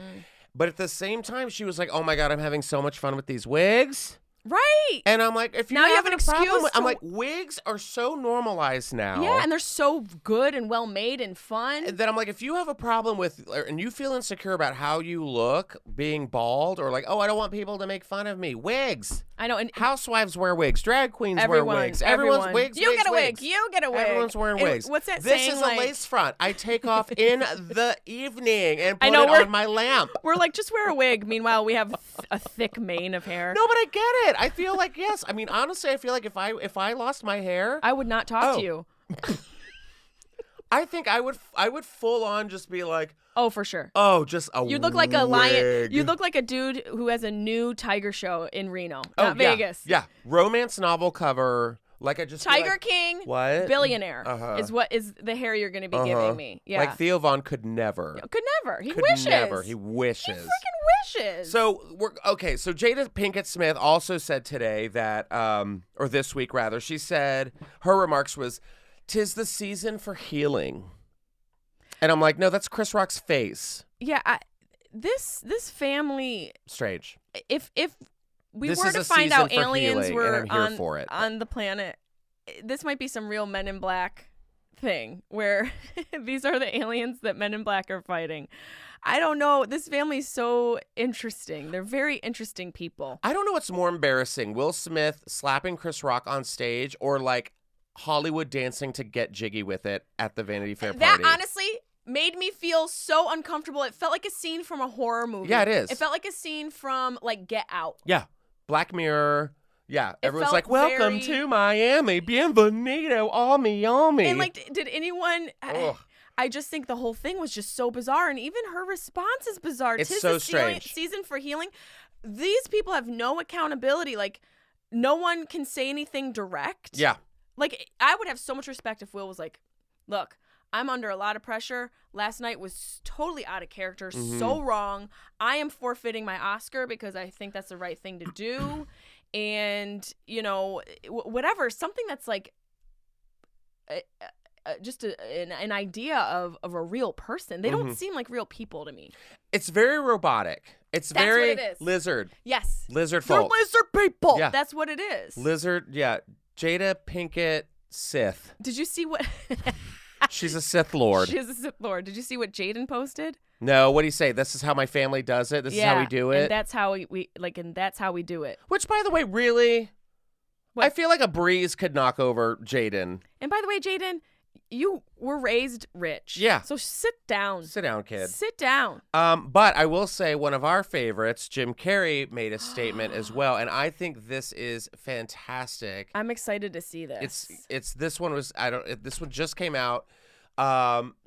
But at the same time, she was like, "Oh my God, I'm having so much fun with these wigs." Right. And I'm like, if Now you have having an a problem excuse I'm to- like, wigs are so normalized now. Yeah, and they're so good and well made and fun. That I'm like, if you have a problem with, and you feel insecure about how you look being bald, or like, oh, I don't want people to make fun of me, wigs. I know. And Housewives wear wigs. Drag queens everyone, wear wigs. everyone. Everyone's wigs. You wigs, get a wig. wigs. You get a wig. Everyone's wearing And wigs. What's that this saying? is like, a lace front. I take off in the evening and put I know, it we're- on my lamp. We're like, just wear a wig. Meanwhile, we have a thick mane of hair. No, but I get it. I feel like yes. I mean, honestly, I feel like if I lost my hair, I would not talk Oh. to you. I think I would full on just be like, Oh, for sure. oh, just a You'd look like a lion. wig. You'd look like a dude who has a new tiger show in Reno, Oh, not yeah, Vegas. Yeah, romance novel cover. Like I just feel Tiger like, King, What? billionaire Uh-huh. is what is the hair you're going to be giving me. Yeah, Like Theo Von could never. could never. He Could wishes. never. He He wishes. freaking wishes. So we're okay. So Jada Pinkett Smith also said today that, or this week rather, she said her remarks was, "'Tis the season for healing," and I'm like, no, that's Chris Rock's face. yeah, this family. Strange. If we This were is to a find season out for aliens healing, were and I'm here for it. on the planet, this might be some real Men in Black thing where these are the aliens that Men in Black are fighting. I don't know. This family's so interesting. They're very interesting people. I don't know what's more embarrassing, Will Smith slapping Chris Rock on stage or like Hollywood dancing to Get Jiggy with It at the Vanity Fair That party. honestly made me feel so uncomfortable. It felt like a scene from a horror movie. Yeah, it is. It felt like a scene from like Get Out. Yeah. Black Mirror. Yeah. Everyone's felt like, welcome very- to Miami. Bienvenido. All me. And like, did anyone? Ugh. I just think the whole thing was just so bizarre, and even her response is bizarre. It's 'Tis so the strange. Season for healing. These people have no accountability. Like, no one can say anything direct. Yeah. Like, I would have so much respect if Will was like, look, I'm under a lot of pressure. Last night was totally out of character, so wrong. I am forfeiting my Oscar because I think that's the right thing to do. And, you know, whatever, something that's like just an idea of a real person. They don't seem like real people to me. It's very robotic. It's That's very what it is. lizard. Yes. Lizard They're folk. lizard people. Yeah. That's what it is. Lizard, yeah. Jada Pinkett Sith. Did you see what... She's a Sith Lord. She's a Sith Lord. Did you see what Jaden posted? No, what do you say? This is how my family does it. This is how we do it. And that's how we like, and that's how we do it. Which, by the way, really, What? I feel like a breeze could knock over Jaden. And by the way, Jaden, you were raised rich. Yeah. So sit down. Sit down, kid. Sit down. But I will say one of our favorites, Jim Carrey, made a statement as well, and I think this is fantastic. I'm excited to see this. It's this one was this one just came out.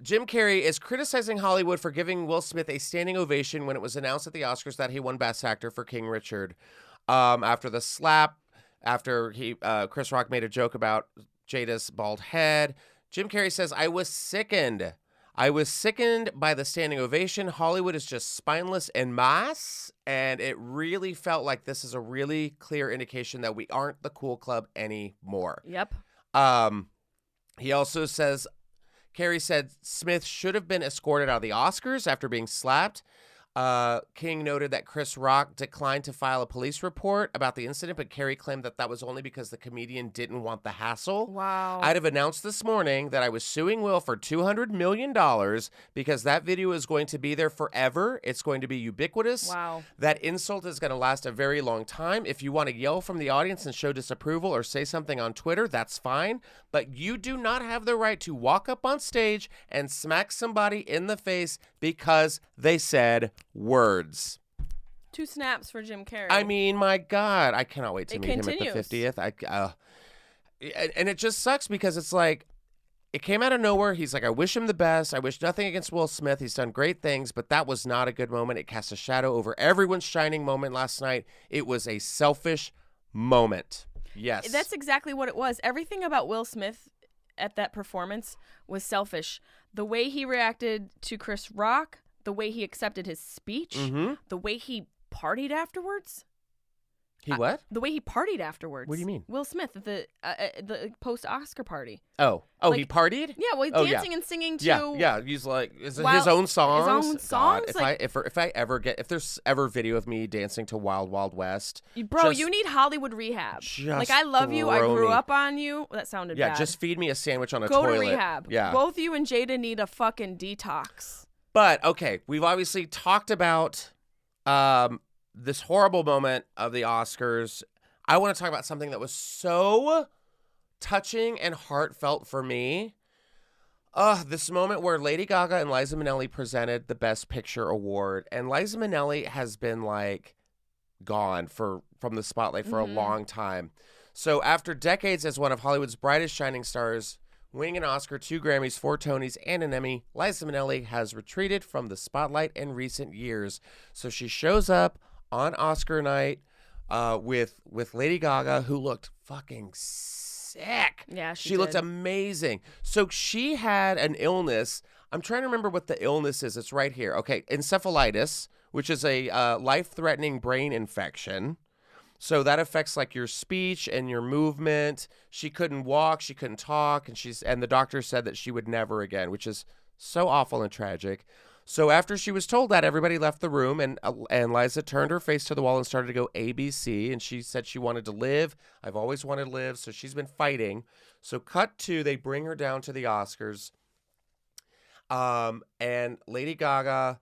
Jim Carrey is criticizing Hollywood for giving Will Smith a standing ovation when it was announced at the Oscars that he won Best Actor for King Richard. After the slap, after Chris Rock made a joke about Jada's bald head, Jim Carrey says, I was sickened by the standing ovation. Hollywood is just spineless en masse, and it really felt like this is a really clear indication that we aren't the cool club anymore. Yep. He also says, Carrey said Smith should have been escorted out of the Oscars after being slapped. King noted that Chris Rock declined to file a police report about the incident, but Carrey claimed that that was only because the comedian didn't want the hassle. Wow. I'd have announced this morning that I was suing Will for $200 million because that video is going to be there forever. It's going to be ubiquitous. Wow. That insult is going to last a very long time. If you want to yell from the audience and show disapproval or say something on Twitter, that's fine. But you do not have the right to walk up on stage and smack somebody in the face because they said words. 2 snaps for Jim Carrey. I mean, my God, I cannot wait to It meet him continues. at the 50th. And it just sucks because it's like, it came out of nowhere. He's like, I wish him the best. I wish nothing against Will Smith. He's done great things, but that was not a good moment. It cast a shadow over everyone's shining moment last night. It was a selfish moment. Yes. That's exactly what it was. Everything about Will Smith at that performance was selfish. The way he reacted to Chris Rock, the way he accepted his speech, the way he partied afterwards. He what? The way he partied afterwards. What do you mean? Will Smith at the post-Oscar party. Oh, Like- he partied? Yeah, well, Oh, yeah. dancing and singing to... Yeah. He's like, is it Wild- his own songs? His own God, songs? if there's ever video of me dancing to Wild Wild West, Bro, just- you need Hollywood rehab. just Like, I love you. I throw grew me. up on you. That sounded yeah, bad. just feed me a sandwich on a Go toilet. to rehab. Yeah. Both you and Jada need a fucking detox. But okay, we've obviously talked about this horrible moment of the Oscars. I want to talk about something that was so touching and heartfelt for me. This moment where Lady Gaga and Liza Minnelli presented the Best Picture award, and Liza Minnelli has been like gone from the spotlight for a long time. So after decades as one of Hollywood's brightest shining stars, winning an Oscar, 2 Grammys, 4 Tonys, and an Emmy, Liza Minnelli has retreated from the spotlight in recent years. So she shows up on Oscar night with Lady Gaga, who looked fucking sick. Yeah, she looked did. amazing. So she had an illness. I'm trying to remember what the illness is. It's right here. Okay, encephalitis, which is a life-threatening brain infection. So that affects like your speech and your movement. She couldn't walk, she couldn't talk, and the doctor said that she would never again, which is so awful and tragic. So after she was told that, everybody left the room, and Liza turned her face to the wall and started to go ABC, and she said she wanted to live. I've always wanted to live, so she's been fighting. So cut to, they bring her down to the Oscars, and Lady Gaga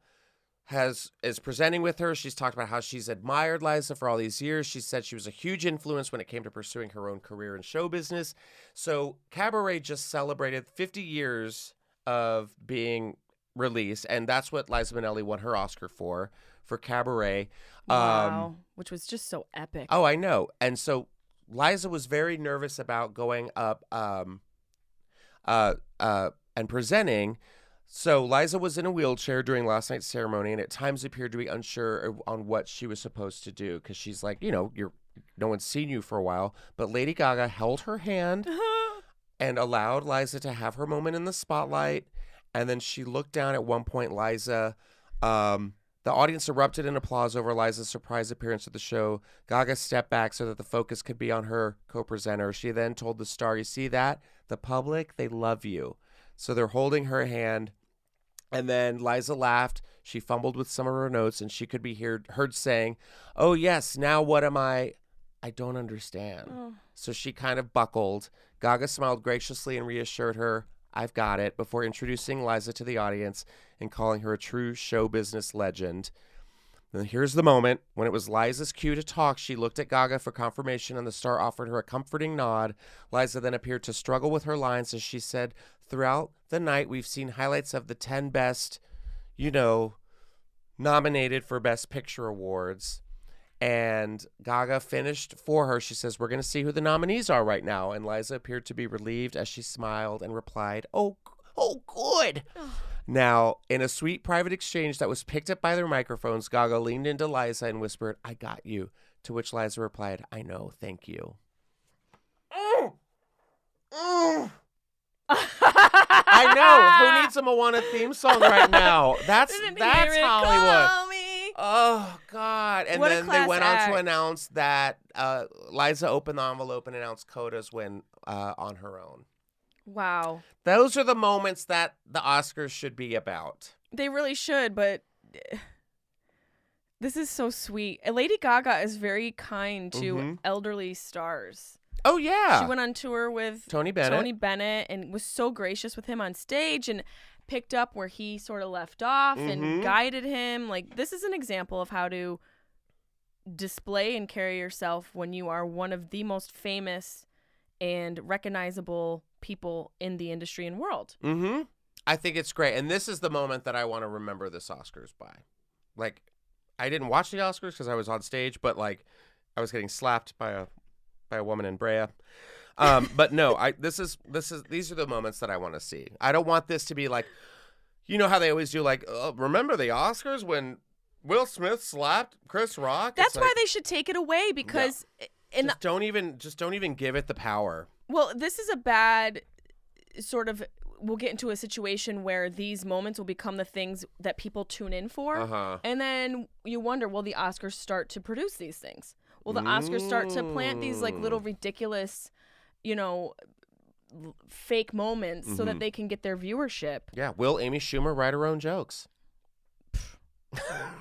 is presenting with her. She's talked about how she's admired Liza for all these years. She said she was a huge influence when it came to pursuing her own career in show business. So Cabaret just celebrated 50 years of being released, and that's what Liza Minnelli won her Oscar for Cabaret. Wow, which was just so epic. Oh, I know. And so Liza was very nervous about going up and presenting. So Liza was in a wheelchair during last night's ceremony, and at times appeared to be unsure on what she was supposed to do, because she's like, no one's seen you for a while. But Lady Gaga held her hand and allowed Liza to have her moment in the spotlight. And then she looked down at one point. Liza, the audience erupted in applause over Liza's surprise appearance at the show. Gaga stepped back so that the focus could be on her co-presenter. She then told the star, "You see that? The public, they love you." So they're holding her hand. And then Liza laughed. She fumbled with some of her notes, and she could be heard saying, "Oh, yes, now what am I don't understand." Oh. So she kind of buckled. Gaga smiled graciously and reassured her, "I've got it," before introducing Liza to the audience and calling her a true show business legend. And here's the moment. When it was Liza's cue to talk, she looked at Gaga for confirmation, and the star offered her a comforting nod. Liza then appeared to struggle with her lines as she said, "Throughout the night, we've seen highlights of the 10 best, nominated for Best Picture awards." And Gaga finished for her. She says, "We're going to see who the nominees are right now." And Liza appeared to be relieved as she smiled and replied, "Oh, good." Now, in a sweet private exchange that was picked up by their microphones, Gaga leaned into Liza and whispered, "I got you." To which Liza replied, "I know, thank you." I know. Who needs a Moana theme song right now? That's Hollywood. Oh, God. And what then they went on to announce that Liza opened the envelope and announced Coda's win on her own. Wow. Those are the moments that the Oscars should be about. They really should, but this is so sweet. Lady Gaga is very kind to elderly stars. Oh, yeah. She went on tour with Tony Bennett and was so gracious with him on stage and picked up where he sort of left off and guided him. Like, this is an example of how to display and carry yourself when you are one of the most famous and recognizable people in the industry and world. I think it's great. And this is the moment that I want to remember this Oscars by. Like, I didn't watch the Oscars because I was on stage, but like I was getting slapped by a woman in Brea. But no, these are the moments that I want to see. I don't want this to be like, you know how they always do, like, remember the Oscars when Will Smith slapped Chris Rock? That's why they should take it away, because don't even give it the power. Well, this is a bad sort of. We'll get into a situation where these moments will become the things that people tune in for, and then you wonder, will the Oscars start to produce these things? Will the Oscars start to plant these like little ridiculous, fake moments so that they can get their viewership? Yeah. Will Amy Schumer write her own jokes?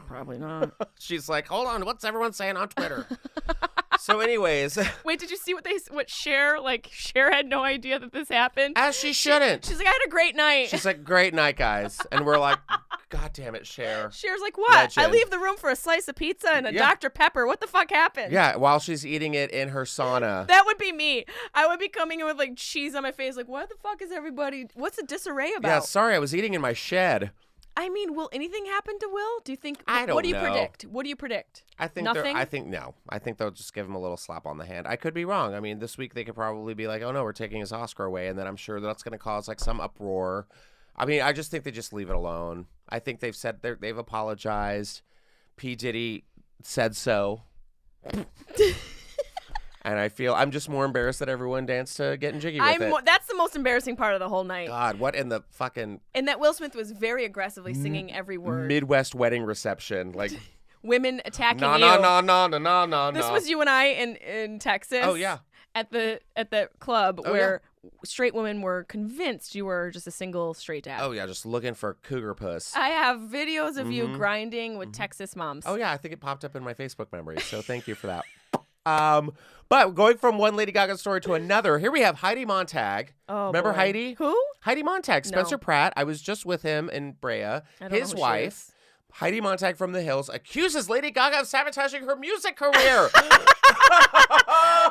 Probably not. She's like, hold on, what's everyone saying on Twitter? So anyways. Wait, did you see what Cher, Cher had no idea that this happened? As she shouldn't. She's like, I had a great night. She's like, great night, guys. And we're like, God damn it, Cher. Cher's like, what? Legend. I leave the room for a slice of pizza and a Dr. Pepper. What the fuck happened? Yeah, while she's eating it in her sauna. That would be me. I would be coming in with like cheese on my face. Like, what the fuck is everybody? What's the disarray about? Yeah, sorry, I was eating in my shed. I mean, will anything happen to Will? Do you think? I don't What do you know. predict? What do you predict? I think nothing. I think no. I think they'll just give him a little slap on the hand. I could be wrong. I mean, this week they could probably be like, "Oh no, we're taking his Oscar away," and then I'm sure that's going to cause like some uproar. I mean, I just think they just leave it alone. I think they've said they've apologized. P. Diddy said so. And I feel I'm just more embarrassed that everyone danced to Getting Jiggy with it. That's the most embarrassing part of the whole night. God, what in the fucking... And that Will Smith was very aggressively singing every word. Midwest wedding reception. Like... Women attacking you. No. This was you and I in Texas. Oh, yeah. At the club where straight women were convinced you were just a single straight dad. Oh, yeah, just looking for cougar puss. I have videos of you grinding with Texas moms. Oh, yeah, I think it popped up in my Facebook memory, so thank you for that. But going from one Lady Gaga story to another, here we have Heidi Montag. Oh, Remember boy. Heidi? Who? Heidi Montag, Spencer No. Pratt. I was just with him in Brea. I don't His know who she wife, is. Heidi Montag from the Hills, accuses Lady Gaga of sabotaging her music career.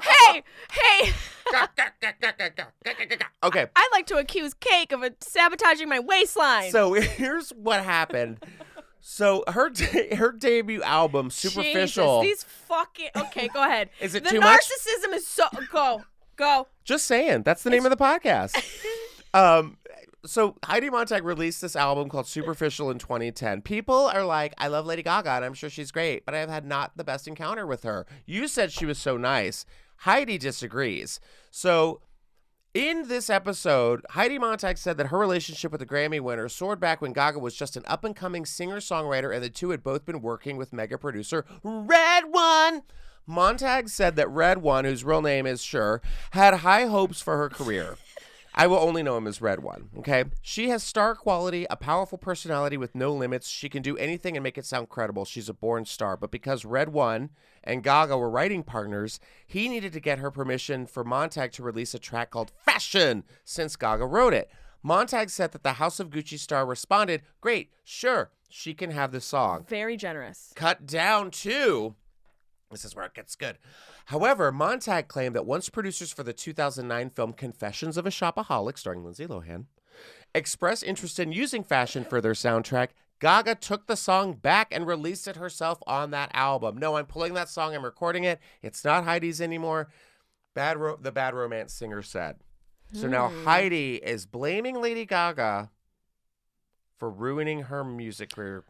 Hey! Okay. I like to accuse Cake of sabotaging my waistline. So here's what happened. So her debut album, Superficial. Jesus, these fucking... Okay, go ahead. Is it the too much? narcissism is so... Go. Just saying. That's the name of the podcast. So Heidi Montag released this album called Superficial in 2010. People are like, I love Lady Gaga, and I'm sure she's great, but I've had not the best encounter with her. You said she was so nice. Heidi disagrees. So in this episode, Heidi Montag said that her relationship with the Grammy winner soared back when Gaga was just an up-and-coming singer-songwriter, and the two had both been working with mega producer Red One. Montag said that Red One, whose real name is Sure, had high hopes for her career. I will only know him as Red One, okay? She has star quality, a powerful personality with no limits. She can do anything and make it sound credible. She's a born star. But because Red One and Gaga were writing partners, he needed to get her permission for Montag to release a track called Fashion since Gaga wrote it. Montag said that the House of Gucci star responded, great, sure, she can have the song. Very generous. Cut down to... This is where it gets good. However, Montag claimed that once producers for the 2009 film Confessions of a Shopaholic, starring Lindsay Lohan, expressed interest in using fashion for their soundtrack, Gaga took the song back and released it herself on that album. No, I'm pulling that song, I'm recording it. It's not Heidi's anymore. The Bad Romance singer said. So now Heidi is blaming Lady Gaga for ruining her music career.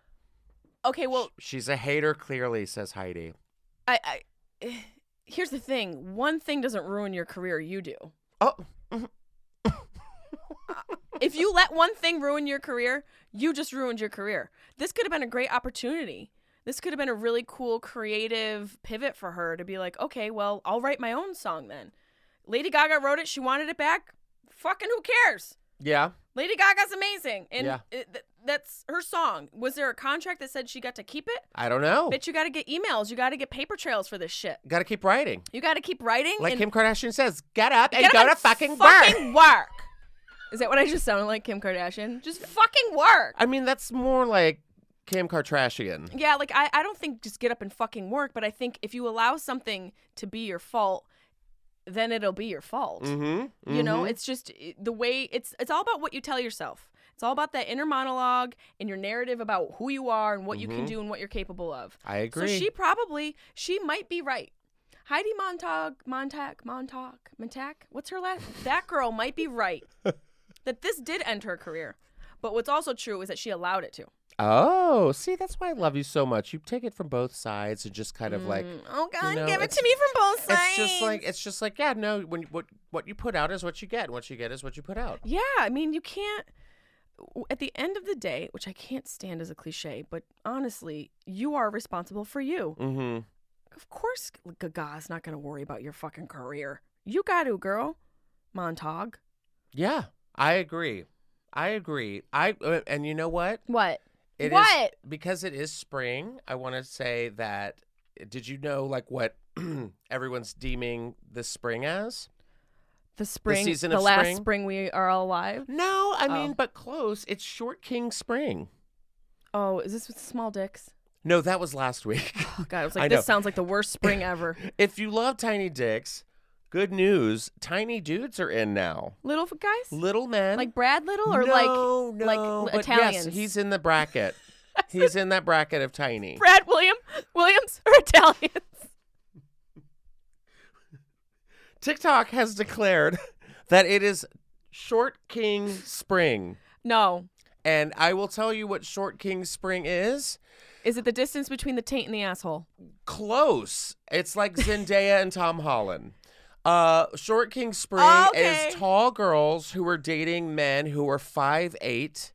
Okay, well... She's a hater, clearly, says Heidi. Here's the thing. One thing doesn't ruin your career. You do. Oh. If you let one thing ruin your career, you just ruined your career. This could have been a great opportunity. This could have been a really cool, creative pivot for her to be like, okay, well, I'll write my own song then. Lady Gaga wrote it. She wanted it back. Fucking who cares? Yeah. Lady Gaga's amazing. And Yeah. that's her song. Was there a contract that said she got to keep it? I don't know. Bitch, you got to get emails. You got to get paper trails for this shit. Got to keep writing. You got to keep writing. Like and Kim Kardashian says, get up and get go up to and fucking fucking work. work. Is that what I just sounded like, Kim Kardashian? Just fucking work. I mean, that's more like Kim Kardashian. Yeah, like I don't think just get up and fucking work, but I think if you allow something to be your fault, then it'll be your fault. Mm-hmm. You know, it's just the way it's all about what you tell yourself. It's all about that inner monologue and your narrative about who you are and what you can do and what you're capable of. I agree. So she might be right. Heidi Montag, what's her last? That girl might be right that this did end her career. But what's also true is that she allowed it to. Oh, see, that's why I love you so much. You take it from both sides and just kind of like, Oh God, you know, give it to me from both sides. it's just like, yeah, no. When what you put out is what you get. What you get is what you put out. Yeah, I mean, you can't. At the end of the day, which I can't stand as a cliche, but honestly, you are responsible for you. Mm-hmm. Of course, Gaga's not going to worry about your fucking career. You got to, girl. Montag. Yeah, I agree. And you know what? What? It What? is, because it is spring, I want to say that, did you know like what everyone's deeming this spring as? The spring, season the of last spring? spring we are all alive. No, I mean, but close. It's Short King Spring. Oh, is this with small dicks? No, that was last week. Oh, God, I was I like, know. this sounds like the worst spring ever. If you love tiny dicks, good news, tiny dudes are in now. Little guys? Little men. Like Brad Little or no, like but Italians? Yes, he's in the bracket. He's in that bracket of tiny. Brad Williams or Italians? TikTok has declared that it is Short King Spring. No. And I will tell you what Short King Spring is. Is it the distance between the taint and the asshole? Close. It's like Zendaya and Tom Holland. Short King Spring is tall girls who are dating men who are 5'8".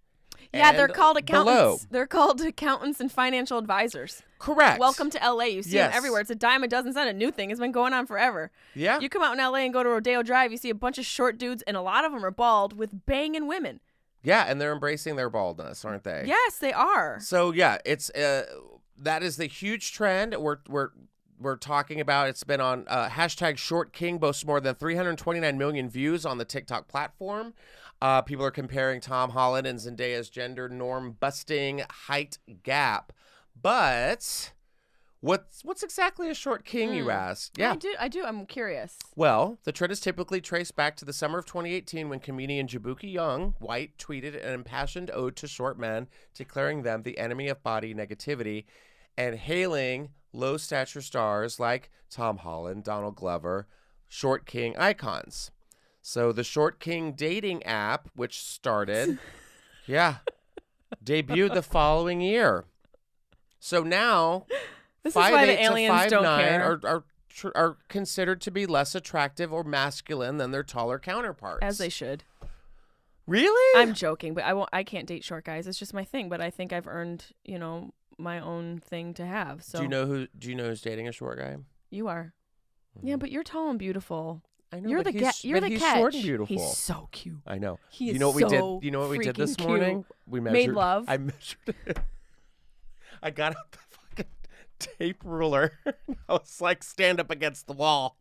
Yeah, they're called accountants. Below. They're called accountants and financial advisors. Correct. Welcome to LA. You see them everywhere. It's a dime a dozen. It's not a new thing. It's been going on forever. Yeah. You come out in LA and go to Rodeo Drive, you see a bunch of short dudes, and a lot of them are bald with banging women. Yeah, and they're embracing their baldness, aren't they? Yes, they are. So yeah, it's that is the huge trend we're talking about. It's been on hashtag Short King, boasts more than 329 million views on the TikTok platform. People are comparing Tom Holland and Zendaya's gender norm busting height gap. But what's exactly a short king, you ask? Yeah. I do. I'm curious. Well, the trend is typically traced back to the summer of 2018 when comedian Jabuki Young White tweeted an impassioned ode to short men, declaring them the enemy of body negativity and hailing low-stature stars like Tom Holland, Donald Glover, short king icons. So the Short King dating app, which started, debuted the following year. So now, This is why the 5'8" to aliens don't 5'9" care. are considered to be less attractive or masculine than their taller counterparts. As they should. Really? I'm joking, but I can't date short guys. It's just my thing. But I think I've earned, my own thing to have. So Do you know who's dating a short guy? You are. Yeah, but you're tall and beautiful. I know. You're but the he's, you're but the he's catch. short and beautiful. He's so cute. I know. He is You know what we did? so You know what we did this freaking morning? cute. We Made love? I measured it. I got out the fucking tape ruler. I was like, stand up against the wall.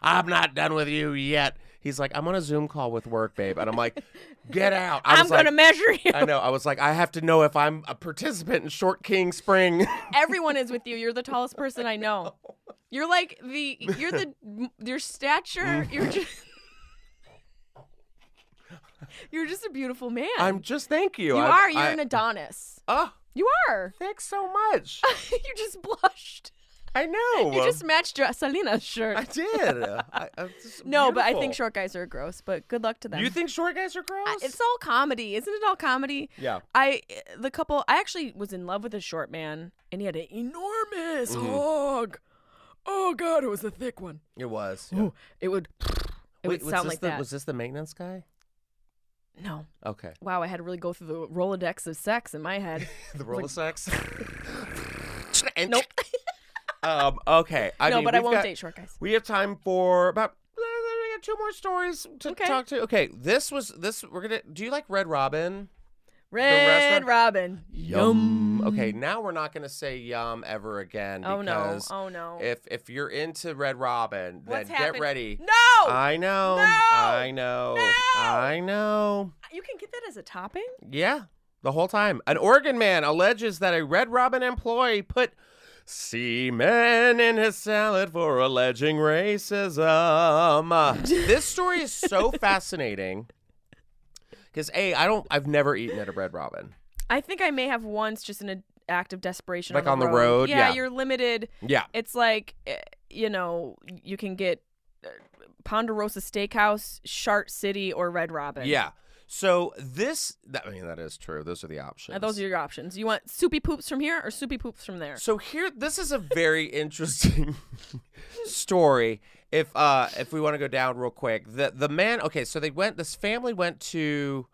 I'm not done with you yet. He's like, I'm on a Zoom call with work, babe. And I'm like, get out. I'm going to measure you. I know. I was like, I have to know if I'm a participant in Short King Spring. Everyone is with you. You're the tallest person I know. You're like your stature, you're just a beautiful man. Thank you. You're an Adonis. Oh, You are. thanks so much. You just blushed. I know. You just matched Selena's shirt. I did. No, but I think short guys are gross, but good luck to them. You think short guys are gross? It's all comedy. Isn't it all comedy? Yeah. I actually was in love with a short man, and he had an enormous hog. Oh, God, it was a thick one. It was. Ooh, it would sound like that. Was this the maintenance guy? No. Okay. Wow, I had to really go through the Rolodex of sex in my head. The Rolodex? Nope. Okay. I won't date short guys. We have time for about we got 2 more stories to talk to. Okay, we're gonna. Do you like Red Robin? Red Robin. Yum. Okay, now we're not gonna say yum ever again. Because Oh no. If you're into Red Robin, What's then happened? get ready. No. I know. No. I know. No. I know. You can get that as a topping? Yeah, the whole time. An Oregon man alleges that a Red Robin employee put semen in his salad for alleging racism. This story is so fascinating because I've never eaten at a Red Robin. I think I may have once, just in an act of desperation. Like on the road? Yeah, Yeah. you're limited. Yeah. It's like, you can get Ponderosa Steakhouse, Shart City, or Red Robin. Yeah. So that is true. Those are the options. Those are your options. You want soupy poops from here or soupy poops from there? So this is a very interesting story. If we want to go down real quick, the man. Okay, so this family went to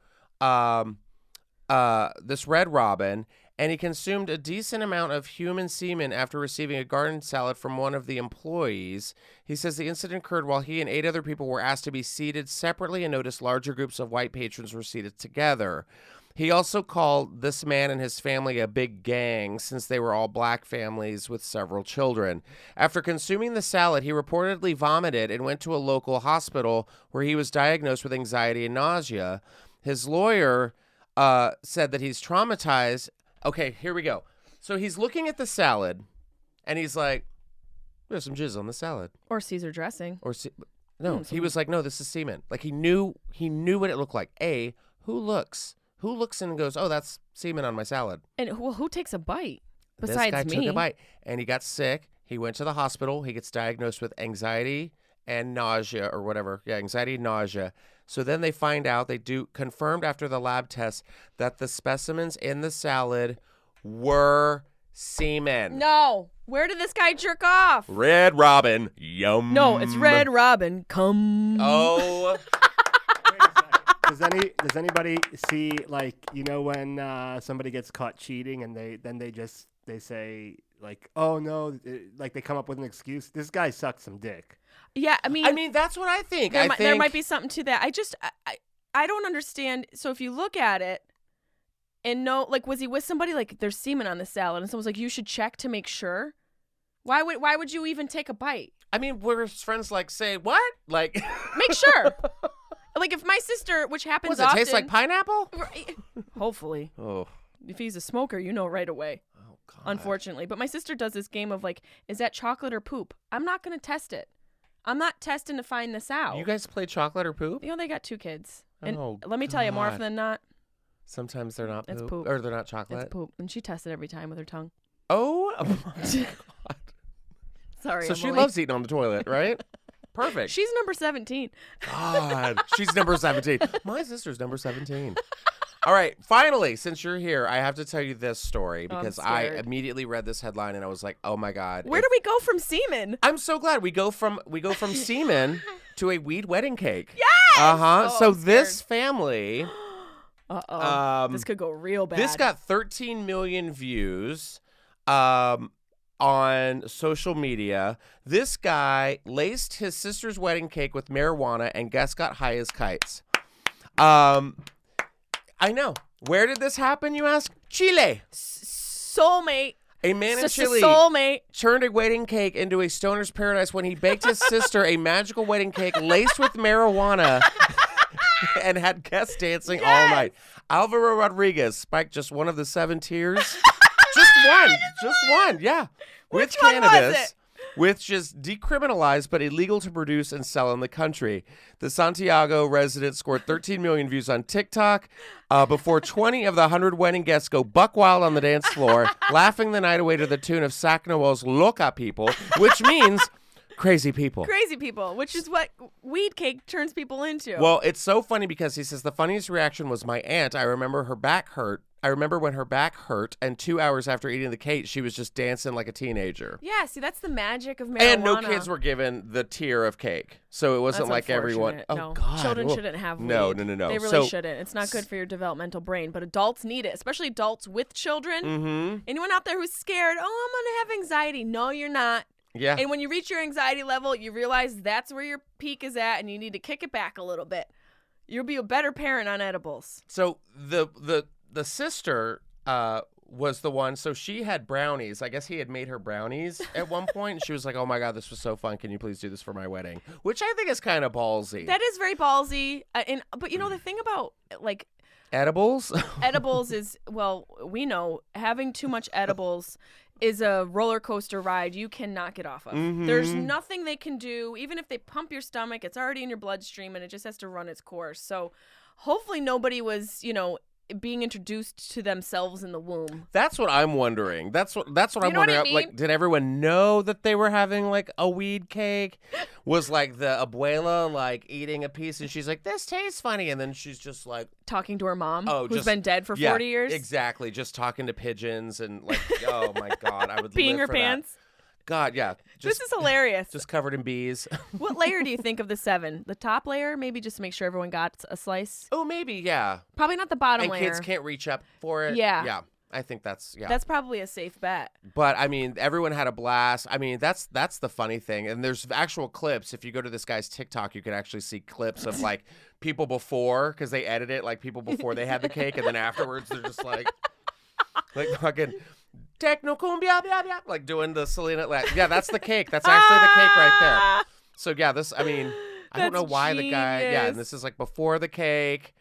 this Red Robin, and he consumed a decent amount of human semen after receiving a garden salad from one of the employees. He says the incident occurred while he and 8 other people were asked to be seated separately and noticed larger groups of white patrons were seated together. He also called this man and his family a big gang since they were all black families with several children. After consuming the salad, he reportedly vomited and went to a local hospital where he was diagnosed with anxiety and nausea. His lawyer said that he's traumatized. Okay, here we go. So he's looking at the salad, and he's like, "There's some jizz on the salad." Or Caesar dressing. No, he was like, "No, this is semen." Like he knew what it looked like. Who looks and goes, "Oh, that's semen on my salad." And who takes a bite This besides guy me? took a bite, and he got sick. He went to the hospital. He gets diagnosed with anxiety and nausea or whatever. Yeah, anxiety and nausea. So then they find out, confirmed after the lab test, that the specimens in the salad were semen. No. Where did this guy jerk off? Red Robin. Yum. No, it's Red Robin. Come. Oh. Does anybody see, like, when somebody gets caught cheating and they just they say like, oh no, like they come up with an excuse. This guy sucked some dick. Yeah, I mean, that's what I think. there might be something to that. I don't understand. So if you look at it and know, like, was he with somebody? Like, there's semen on the salad, and someone's like, you should check to make sure. Why would you even take a bite? I mean, were his friends like, say what? Like, make sure. Like, if my sister, which happens does it often, taste like pineapple? Hopefully. Oh. If he's a smoker, you know right away. Oh God. Unfortunately, but my sister does this game of like, is that chocolate or poop? I'm not gonna test it. I'm not testing to find this out. You guys play chocolate or poop? You know, they got 2 kids. And Oh, let me tell you, more God. often than not, Sometimes they're not It's poop, poop. or they're not chocolate. it's poop. And she tests it every time with her tongue. Oh my God. Sorry, So she Emily. loves eating on the toilet, right? Perfect. She's number 17. God, she's number 17. My sister's number 17. All right, finally, since you're here, I have to tell you this story Oh, I'm because I scared. immediately read this headline and I was like, "Oh my God!" Where do we go from semen? I'm so glad we go from semen to a weed wedding cake. Yes! Uh-huh. Oh, So I'm this scared. family, This could go real bad. this got 13 million views on social media. This guy laced his sister's wedding cake with marijuana and guess got high as kites. I know. Where did this happen, you ask? Chile. soulmate. A man in Chile Soulmate. turned a wedding cake into a stoner's paradise when he baked his sister a magical wedding cake laced with marijuana and had guests dancing all night. Alvaro Rodriguez spiked just one of the 7 tiers. Just one, yeah. Which with one was cannabis, it? which is decriminalized but illegal to produce and sell in the country. The Santiago resident scored 13 million views on TikTok before 20 of the 100 wedding guests go buck wild on the dance floor, laughing the night away to the tune of Sac Noel's Loca People, which means crazy people. Crazy people, which is what weed cake turns people into. Well, it's so funny because he says the funniest reaction was my aunt. I remember her back hurt. I remember when her back hurt, and 2 hours after eating the cake, she was just dancing like a teenager. yeah, see, that's the magic of marijuana. And no kids were given the tier of cake, so it wasn't That's like everyone. unfortunate. Oh no. God! Children Well, shouldn't have weed. No. They really shouldn't. It's not good for your developmental brain, but adults need it, especially adults with children. Mm-hmm. Anyone out there who's scared, oh, I'm going to have anxiety. No, you're not. Yeah. And when you reach your anxiety level, you realize that's where your peak is at, and you need to kick it back a little bit. You'll be a better parent on edibles. So the sister was the one. So she had brownies. I guess he had made her brownies at one point, and she was like, "Oh my God, this was so fun! Can you please do this for my wedding?" Which I think is kind of ballsy. That is very ballsy. But you know the thing about like Edibles. edibles is, well, we know having too much edibles is a roller coaster ride you cannot get off of. Mhm. There's nothing they can do. Even if they pump your stomach, it's already in your bloodstream and it just has to run its course. So hopefully nobody was, being introduced to themselves in the womb. That's what I'm wondering. That's what I'm You know what wondering. I mean? Like, did everyone know that they were having like a weed cake? Was like the abuela like eating a piece and she's like, "This tastes funny," and then she's just like, Talking to her mom, "Oh, who's just been dead for yeah, 40 years. Exactly, just talking to pigeons and like, oh my God, I would Peeing live her for that. pants. God, yeah, This is hilarious. just covered in bees. What layer do you think of the 7? The top layer? Maybe just to make sure everyone got a slice? Oh, maybe, yeah. Probably not the bottom And layer. kids can't reach up for it. Yeah. Yeah. I think that's That's probably a safe bet. But I mean, everyone had a blast. I mean, that's the funny thing. And there's actual clips. If you go to this guy's TikTok, you can actually see clips of like people before, because they edit it like people before they had the cake, and then afterwards they're just like fucking techno cumbia, blah, blah, like doing the Selena. Yeah, that's the cake. That's actually the cake right there. So yeah, I mean, I don't know That's why the guy. Yeah, genius. and this is like before the cake.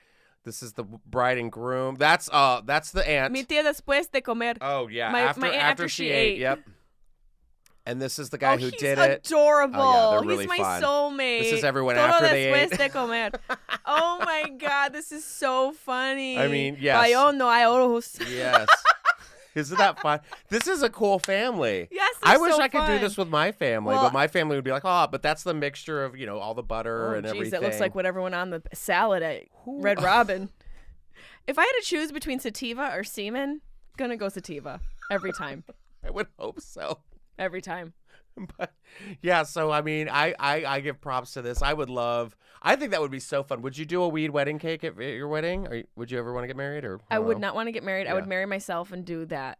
This is the bride and groom. That's the aunt. Mi tía después de comer. Oh yeah, My after aunt after she ate. Yep. And this is the guy who did it. Adorable. Oh, yeah, they're really He's my fun. soulmate. This is everyone Todo after they después ate. de comer. Oh my God, this is so funny. I mean, yes. Bayón no hay ojos. Yes. Isn't that fun? This is a cool family. Yes, I they're wish so I could do fun. this with my family, Well, but my family would be like, "Oh, but that's the mixture of, all the butter Oh, and geez, everything." that looks like what everyone on the salad at Red Robin. If I had to choose between sativa or semen, gonna go sativa every time. I would hope so. Every time. But yeah, so I mean, I give props to this. I think that would be so fun. Would you do a weed wedding cake at your wedding? Or would you ever want to get married? Or I would not want to get married. I would Yeah. marry myself and do that.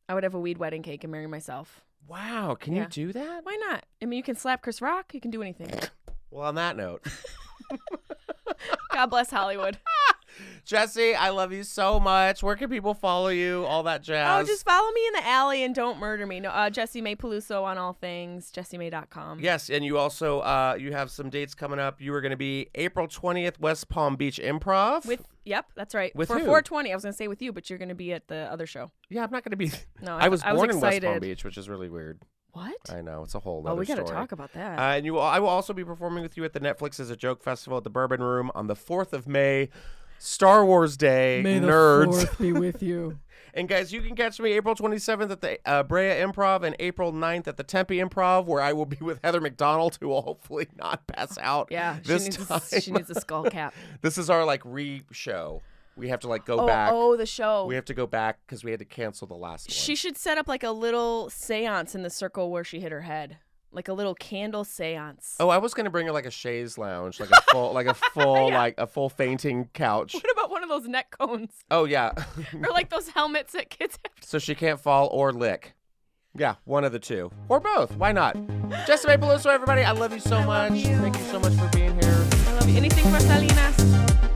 I would have a weed wedding cake and marry myself. Wow, can you do that? Why not? I mean, you can slap Chris Rock. You can do anything. Well, on that note. God bless Hollywood. Jesse, I love you so much. Where can people follow you? All that jazz. Oh, just follow me in the alley and don't murder me. No, Jessimae Peluso on all things, jessimae.com. Yes, and you also you have some dates coming up. You are going to be April 20th, West Palm Beach Improv. Yep, that's right. With For who? 420, I was going to say with you, but you're going to be at the other show. Yeah, I'm not going to be. No, I was born in West excited. Palm Beach, which is really weird. What? I know, it's a whole Oh, other we got to story. talk about that. And I will also be performing with you at the Netflix as a Joke Festival at the Bourbon Room on the 4th of May, Star Wars Day. May nerds. the 4th be with you. And guys, you can catch me April 27th at the Brea Improv and April 9th at the Tempe Improv, where I will be with Heather McDonald, who will hopefully not pass out. Yeah, this time. She needs a skull cap. This is our re-show. We have to go back. Oh, the show. We have to go back because we had to cancel the last one. She should set up a little seance in the circle where she hit her head. Like a little candle seance. Oh, I was gonna bring her a chaise lounge, a full fainting couch. What about one of those neck cones? Oh yeah. Or those helmets that kids have. So she can't fall or lick. Yeah, one of the two. Or both. Why not? Jessimae Peluso, everybody, I love you so much. Love you. Thank you so much for being here. I love you. Anything for Selena?